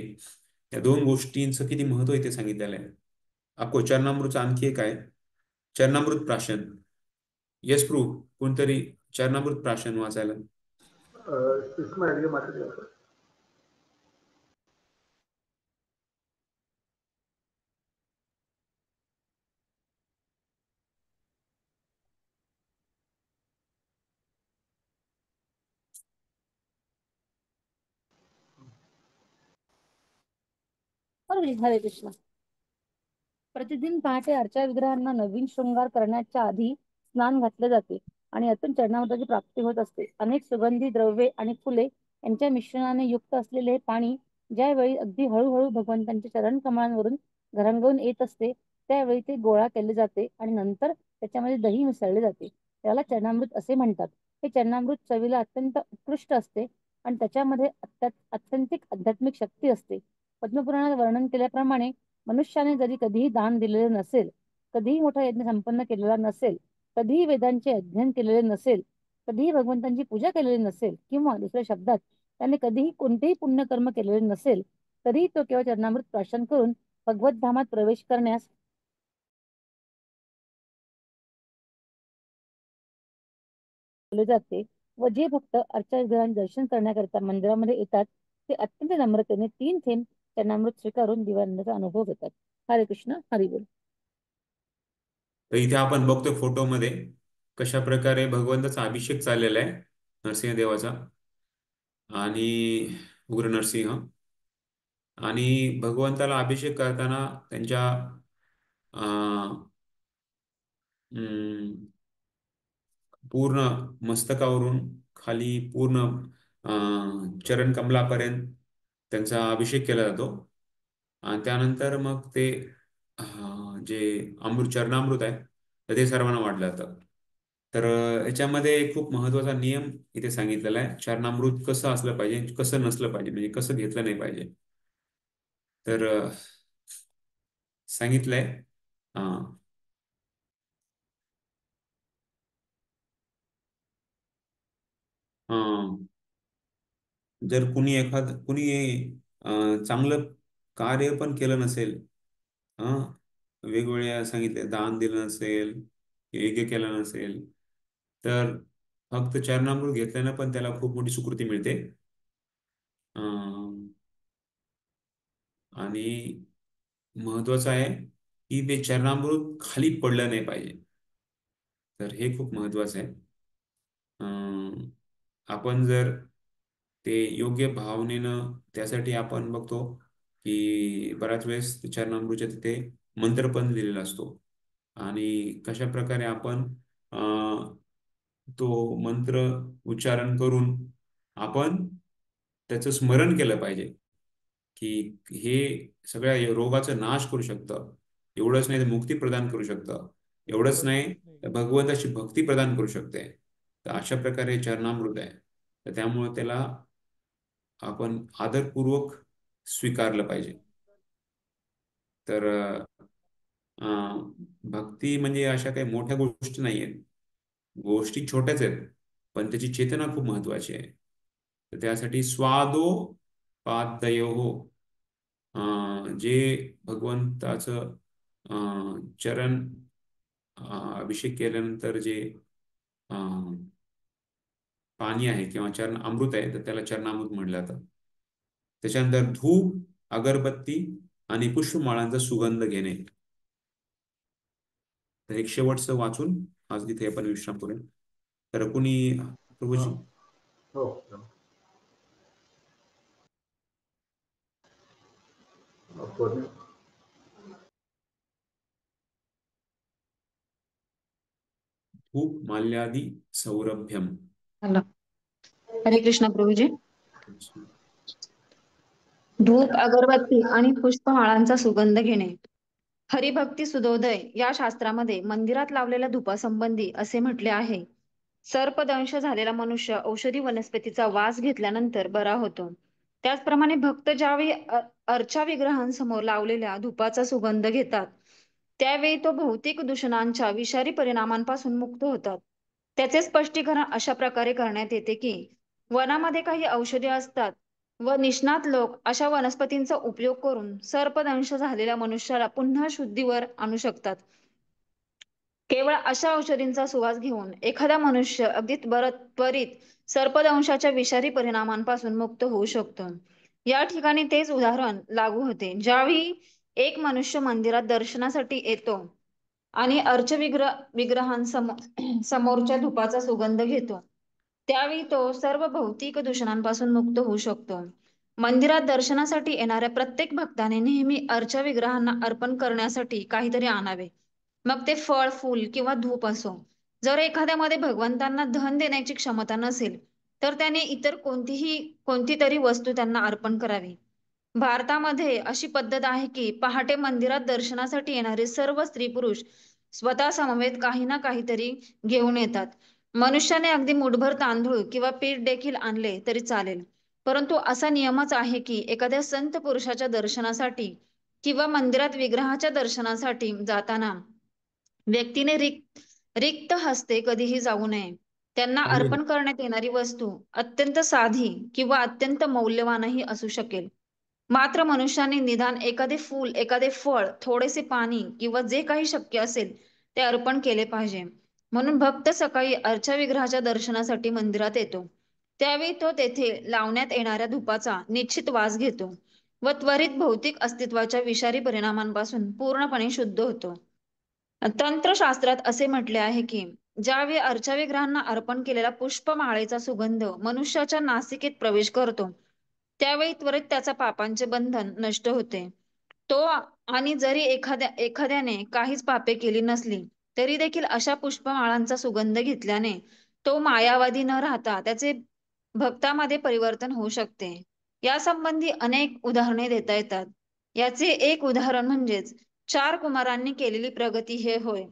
Speaker 1: या दोन गोष्टींचं किती महत्व इथे सांगितलेलं आहे. चरणामृतचं आणखी एक आहे, चरणामृत प्राशन. यस प्रू कोणतरी चरणामृत प्राशन वाचायला.
Speaker 4: सुषमा अडिगे मात्र
Speaker 5: हरे कृष्ण. प्रतिदिन पहाटे अर्चा विग्रहांना नवीन शृंगार करण्याच्या आधी स्नान घातले जाते आणि यातून चरणामृताची प्राप्ती होत असते. अनेक सुगंधी द्रव्ये आणि फुले यांच्या मिश्रणाने युक्त असलेले हे पाणी ज्यावेळी अगदी हळूहळू भगवंतांच्या चरण कमळांवरून घरंगळून येत असते त्यावेळी ते गोळा केले जाते आणि नंतर त्याच्यामध्ये दही मिसळले जाते. त्याला चरणामृत असे म्हणतात. हे चरणामृत चवीला अत्यंत उत्कृष्ट असते आणि त्याच्यामध्ये अत्यंतिक आध्यात्मिक शक्ती असते. पद्मपुराणात वर्णन केल्याप्रमाणे मनुष्याने जरी कधीही दान दिलेले नसेल, कधीही मोठा यज्ञ संपन्न केलेला नसेल, कधीही वेदांचे अध्ययन केलेले नसेल, कधीही भगवंतांची पूजा केलेली नसेल किंवा दुसऱ्या शब्दात त्याने कधीही कोणतेही पुण्यकर्म केलेले नसेल, तरीही तो केवळ चरणामृत प्राशन करून भगवत धामात प्रवेश करण्यास जाते. व जे भक्त अर्चा विग्रहांचे दर्शन करण्याकरिता मंदिरामध्ये येतात ते अत्यंत नम्रतेने 3 थेंब चरणामृत स्वीकारून दिव्यानंदाचा अनुभव घेतात. हरे कृष्ण. हरी बोल.
Speaker 1: तर इथे आपण बघतोय फोटोमध्ये कशा प्रकारे भगवंताचा अभिषेक चाललेला आहे नरसिंहदेवाचा आणि उग्र नरसिंह. आणि भगवंताला अभिषेक करताना त्यांच्या पूर्ण मस्तकावरून खाली पूर्ण चरण कमलापर्यंत त्यांचा अभिषेक केला जातो. आणि त्यानंतर मग ते जे चरणामृत आहे तर ते सर्वांना वाटलं जातं. तर याच्यामध्ये खूप महत्वाचा नियम इथे सांगितलेला आहे. चरणामृत कसं असलं पाहिजे, कसं नसलं पाहिजे, म्हणजे कसं घेतलं नाही पाहिजे. तर सांगितलंय जर कुणी चांगलं कार्य पण केलं नसेल, वेगवेगळ्या सांगितले दान दिलं नसेल, यज्ञ केलं नसेल, तर फक्त चरणामृत घेतल्यानं पण त्याला खूप मोठी सुकृती मिळते. आणि महत्वाचं आहे की ते चरणामृत खाली पडलं नाही पाहिजे. तर हे खूप महत्वाचं आहे. आपण जर ते योग्य भावनेनं, त्यासाठी आपण बघतो की बऱ्याच वेळेस चरणामृतच्या तिथे मंत्र पण दिलेला असतो, आणि कशा प्रकारे आपण तो मंत्र उच्चारण करून आपण त्याचं स्मरण केलं पाहिजे की हे सगळ्या रोगाचा नाश करू शकतं. एवढंच नाही तर मुक्ती प्रदान करू शकतं. एवढंच नाही तर भगवंताची भक्ती प्रदान करू शकते. तर अशा प्रकारे चरणामृत आहे. तर त्यामुळे त्याला आपण आदरपूर्वक स्वीकारलं पाहिजे. तर भक्ती म्हणजे अशा काही मोठ्या गोष्टी नाही आहेत. गोष्टी छोट्याच आहेत, पण त्याची चेतना खूप महत्वाची आहे. तर त्यासाठी स्वादो पादयोः, जे भगवंताचं चरण अभिषेक केल्यानंतर जे पाणी आहे किंवा चरण अमृत आहे, तर त्याला चरणामृत म्हटलं जातं. त्याच्यानंतर धूप, अगरबत्ती आणि पुष्पमाळांचा सुगंध घेणे. तर एक शेवटचं वाचून आज तिथे आपण विश्राम करूया. तर कुणी प्रभूजी?
Speaker 4: हो. कोणी?
Speaker 1: धूप माल्यादी सौरभ्यम.
Speaker 5: हरे कृष्ण प्रभूजी. धूप, अगरबत्ती आणि पुष्पमाळांचा सुगंध घेणे. हरिभक्ती सुधोदय या शास्त्रामध्ये मंदिरात लावलेल्या धुपासंबंधी असे म्हटले आहे, सर्पदंश झालेला मनुष्य औषधी वनस्पतीचा वास घेतल्यानंतर बरा होतो. त्याचप्रमाणे भक्त ज्यावेळी अर्चा विग्रहांसमोर लावलेल्या धुपाचा सुगंध घेतात, त्यावेळी तो भौतिक दूषणांच्या विषारी परिणामांपासून मुक्त होतात. त्याचे स्पष्टीकरण अशा प्रकारे करण्यात येते की वनामध्ये काही औषधे असतात व निष्णात लोक अशा वनस्पतींचा उपयोग करून सर्पदंश झालेल्या मनुष्याला पुन्हा शुद्धीवर आणू शकतात. केवळ अशा औषधींचा सुवास घेऊन एखादा मनुष्य अगदी त्वरित सर्पदंशाच्या विषारी परिणामांपासून मुक्त होऊ शकतो. या ठिकाणी तेच उदाहरण लागू होते. ज्यावेळी एक मनुष्य मंदिरात दर्शनासाठी येतो आणि विग्रहांसमोर समोरच्या धुपाचा सुगंध घेतो, त्यावेळी तो सर्व भौतिक दूषणांपासून मुक्त होऊ शकतो. मंदिरात दर्शनासाठी येणाऱ्या प्रत्येक भक्ताने नेहमी अर्चा विग्रहांना अर्पण करण्यासाठी काहीतरी आणावे. मग ते फळ, फूल किंवा धूप असो. जर एखाद्यामध्ये भगवंतांना धन देण्याची क्षमता नसेल, तर त्याने इतर कोणती तरी वस्तू त्यांना अर्पण करावी. भारतामध्ये अशी पद्धत आहे की पहाटे मंदिरात दर्शनासाठी येणारे सर्व स्त्री पुरुष स्वतः समवेत काही ना काहीतरी घेऊन येतात. मनुष्याने अगदी मुठभर तांदूळ किंवा पीठ देखील आणले तरी चालेल. परंतु असा नियमच आहे की एखाद्या संत पुरुषाच्या दर्शनासाठी किंवा मंदिरात विग्रहाच्या दर्शनासाठी जाताना व्यक्तीने रिक्त हस्ते कधीही जाऊ नये. त्यांना अर्पण करण्यात येणारी वस्तू अत्यंत साधी किंवा अत्यंत मौल्यवानही असू शकेल. मात्र मनुष्याने निदान एखादे फूल, एखादे फळ, थोडेसे पाणी किंवा जे काही शक्य असेल ते अर्पण केले पाहिजे. म्हणून भक्त सकाळी अर्चा विग्रहाच्या दर्शनासाठी मंदिरात येतो. त्यावेळी तो तेथे लावण्यात येणाऱ्या धुपाचा निश्चित वास घेतो व त्वरित भौतिक अस्तित्वाच्या विषारी परिणामांपासून पूर्णपणे शुद्ध होतो. तंत्रशास्त्रात असे म्हटले आहे की ज्यावेळी अर्चा विग्रहांना अर्पण केलेला पुष्पमाळेचा सुगंध मनुष्याच्या नासिकेत प्रवेश करतो, त्यावेळी त्वरित त्याचा पापांचे बंधन नष्ट होते. तो आणि जरी एखाद्याने काहीच पापे केली नसली तरी देखील अशा पुष्पमाळांचा सुगंध घेतल्याने तो मायावादी न राहता त्याचे भक्तामध्ये परिवर्तन होऊ शकते. यासंबंधी अनेक उदाहरणे देता येतात. याचे एक उदाहरण म्हणजेच 4 कुमारांनी केलेली प्रगती हे होय.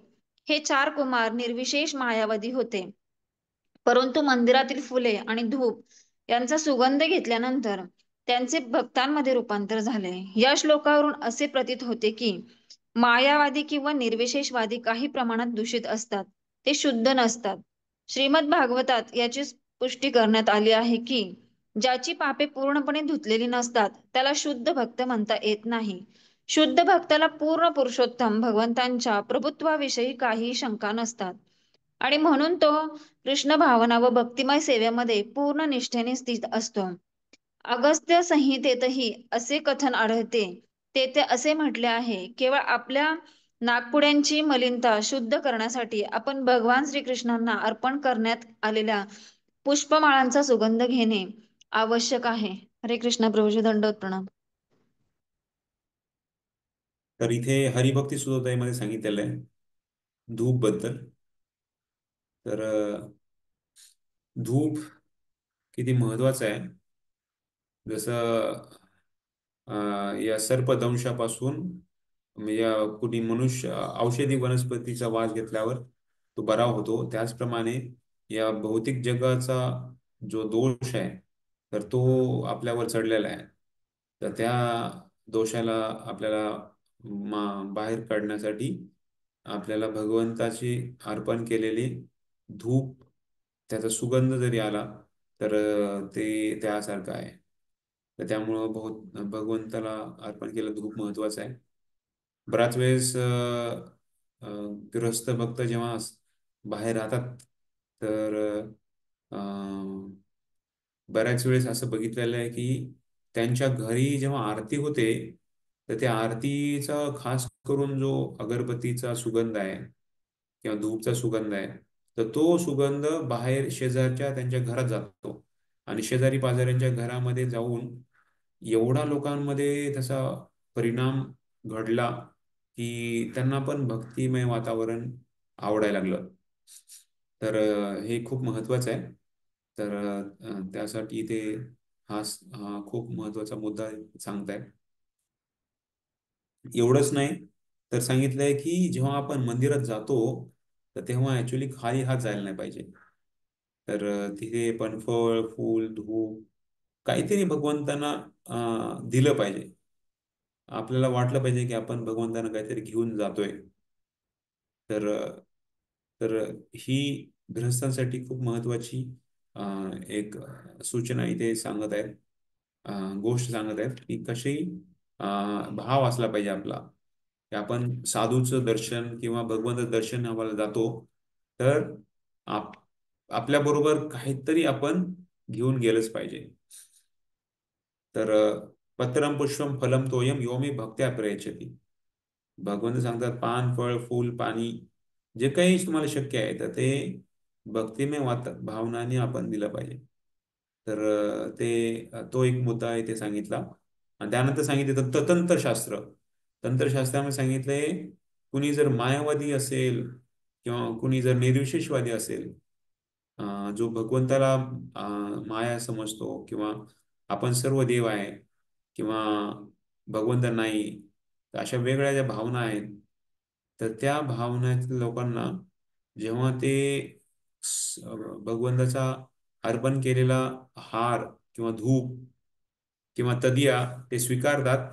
Speaker 5: हे 4 कुमार निर्विशेष मायावादी होते, परंतु मंदिरातील फुले आणि धूप यांचा सुगंध घेतल्यानंतर त्यांचे भक्तांमध्ये रूपांतर झाले. या श्लोकावरून असे प्रतीत होते की मायावादी किंवा निर्विशेषवादी काही प्रमाणात दूषित असतात, ते शुद्ध नसतात. श्रीमद भागवतात याची पुष्टी करण्यात आली आहे की ज्याची पापे पूर्णपणे धुतलेली नसतात त्याला शुद्ध भक्त म्हणता येत नाही. शुद्ध भक्ताला पूर्ण पुरुषोत्तम भगवंतांच्या प्रभुत्वाविषयी काहीही शंका नसतात आणि म्हणून तो कृष्ण भावना व भक्तिमय सेवेमध्ये पूर्ण निष्ठेने स्थित असतो. अगस्त्य संहितेतही असे कथन आढळते. तेथे असे म्हटले आहे, केवळ आपल्या
Speaker 10: नागपुड्यांची मलिनता शुद्ध करण्यासाठी आपण भगवान श्रीकृष्णांना अर्पण करण्यात आलेल्या पुष्पमाळांचा सुगंध घेणे आवश्यक आहे. हरे कृष्ण प्रभूजी, दंडवत प्रणाम.
Speaker 1: तर इथे हरिभक्ती सुधोदयमध्ये सांगितलेलं आहे धूप बद्दल. तर धूप किती महत्वाचं आहे. जसं या सर्पदंशापासून या कुणी मनुष्य औषधी वनस्पतीचा वास घेतल्यावर तो बरा होतो, त्याचप्रमाणे या भौतिक जगाचा जो दोष आहे तर तो आपल्यावर चढलेला आहे. तर त्या दोषाला आपल्याला बाहेर काढण्यासाठी आपल्याला भगवंताची अर्पण केलेली धूप, त्याचा सुगंध जरी आला तर ते त्यासारखं आहे. तर त्यामुळं भगवंताला अर्पण केलेलं धूप महत्वाचं आहे. बराच वेळेस गृहस्थ भक्त जेव्हा बाहेर राहतात तर बऱ्याच वेळेस असं बघितलेलं आहे की त्यांच्या घरी जेव्हा आरती होते तर त्या आरतीचा खास करून जो अगरबत्तीचा सुगंध आहे किंवा धूपचा सुगंध आहे तर तो सुगंध बाहेर शेजारच्या त्यांच्या घरात जातो आणि शेजारी पाजाऱ्यांच्या घरामध्ये जाऊन एवढा लोकांमध्ये त्याचा परिणाम घडला की त्यांना पण भक्तिमय वातावरण आवडायला लागलं. तर हे खूप महत्वाचं आहे. तर त्यासाठी ते हा खूप महत्वाचा मुद्दा सांगताय. एवढंच नाही तर सांगितलंय की जेव्हा आपण मंदिरात जातो तर तेव्हा ऍक्च्युली खाली हात जायला नाही पाहिजे. तर तिथे पण फळ, फूल, धूप काहीतरी भगवंतांना दिलं पाहिजे. आपल्याला वाटलं पाहिजे की आपण भगवंतांना काहीतरी घेऊन जातोय. तर तर ही गृहस्थांसाठी खूप महत्वाची एक सूचना इथे सांगत आहेत, गोष्ट सांगत आहेत की कशी भाव असला पाहिजे आपला, की आपण साधूचं दर्शन किंवा भगवंत दर्शन आम्हाला जातो तर आपल्या बरोबर काहीतरी आपण घेऊन गेलंच पाहिजे. तर पत्रम पुष्पम फलम तोयम यो मे भक्त्या प्रयच्छति. भगवंत सांगतात पान, फळ, फूल, पाणी जे काही तुम्हाला शक्य आहे तर ते भक्तिमय भावनाने आपण दिलं पाहिजे. तर तो एक मुद्दा आहे ते सांगितला. आणि त्यानंतर सांगितलं तर तंत्रशास्त्र. तंत्रशास्त्रामध्ये सांगितलंय कुणी जर मायावादी असेल किंवा कुणी जर निर्विशेषवादी असेल, जो भगवंताला माया समजतो किंवा आपण सर्व देव आहे किंवा भगवंत नाही, तर अशा वेगळ्या ज्या भावना आहेत तर त्या भावनातील लोकांना जेव्हा ते भगवंताचा अर्पण केलेला हार किंवा धूप किंवा तदिया ते स्वीकारतात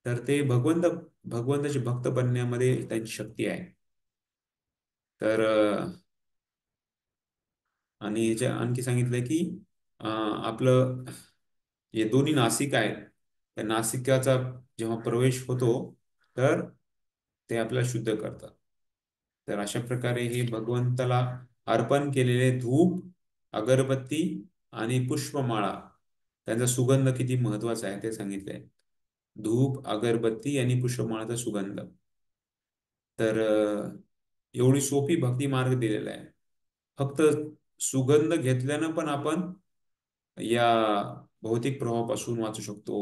Speaker 1: तर ते भगवंताचे भक्त बनण्यामध्ये त्यांची शक्ती आहे. तर आणि याच्या आणखी सांगितलंय की आपलं हे दोन्ही नासिका आहेत, त्या नासिकाचा जेव्हा प्रवेश होतो तर ते आपल्याला शुद्ध करतात. तर अशा प्रकारे हे भगवंताला अर्पण केलेले धूप, अगरबत्ती आणि पुष्पमाळा त्यांचा सुगंध किती महत्वाचा आहे ते सांगितलंय. धूप, अगरबत्ती आणि पुष्पमाळाचा सुगंध. तर एवढी सोपी भक्ती मार्ग दिलेला आहे. फक्त सुगंध घेतल्यानं पण आपण या भौतिक प्रभावापासून वाचू शकतो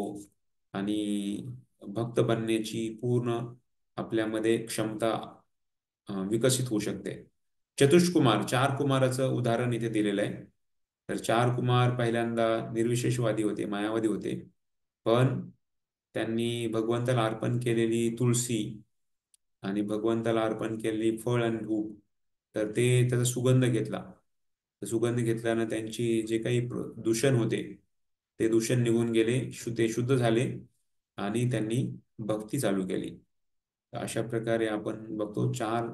Speaker 1: आणि भक्त बनण्याची पूर्ण आपल्यामध्ये क्षमता विकसित होऊ शकते. चतुष्कुमार, 4 कुमाराचं उदाहरण इथे दिलेलं आहे. तर 4 कुमार पहिल्यांदा निर्विशेषवादी होते, मायावादी होते, पण त्यांनी भगवंताला अर्पण केलेली तुळशी आणि भगवंताला अर्पण केलेली फळ आणि धूप तर त्याचा सुगंध घेतला. सुगंध घेतल्यानं त्यांची जे काही दूषण होते ते दूषण निघून गेले, ते शुद्ध झाले आणि त्यांनी भक्ती चालू केली. अशा प्रकारे आपण बघतो 4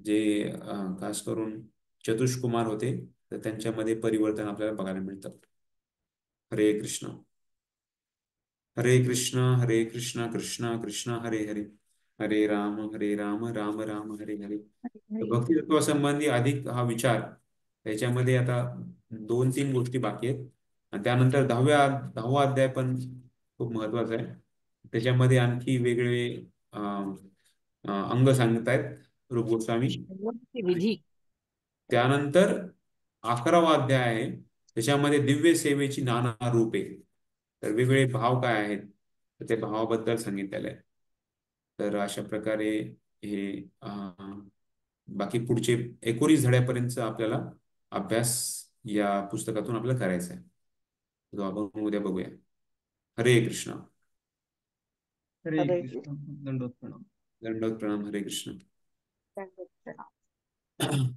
Speaker 1: जे खास करून चतुष्कुमार होते तर त्यांच्यामध्ये परिवर्तन आपल्याला बघायला मिळतं. हरे कृष्ण. हरे कृष्ण हरे कृष्ण कृष्ण कृष्ण हरे हरे, हरे राम राम राम हरे हरे. भक्ती तत्वासंबंधी अधिक हा विचार त्याच्यामध्ये आता 2-3 गोष्टी बाकी आहेत आणि त्यानंतर 10वा अध्याय पण खूप महत्वाचा आहे. त्याच्यामध्ये आणखी वेगळे अंग सांगतायत रूप गोस्वामी.
Speaker 11: विधी.
Speaker 1: त्यानंतर 11वा अध्याय आहे, त्याच्यामध्ये दिव्य सेवेची नाना रूपे, तर वेगवेगळे भाव काय आहेत तर ते भावाबद्दल सांगितलेलं आहे. तर अशा प्रकारे हे बाकी पुढचे 19 धड्यापर्यंत आपल्याला अभ्यास या पुस्तकातून आपल्याला करायचा आहे. तो आपण उद्या बघूया. हरे कृष्ण.
Speaker 8: हरे
Speaker 3: हरे
Speaker 8: कृष्ण. दंडोत प्रणाम.
Speaker 1: दंडवत प्रणाम. हरे कृष्ण.
Speaker 2: धन्यवाद.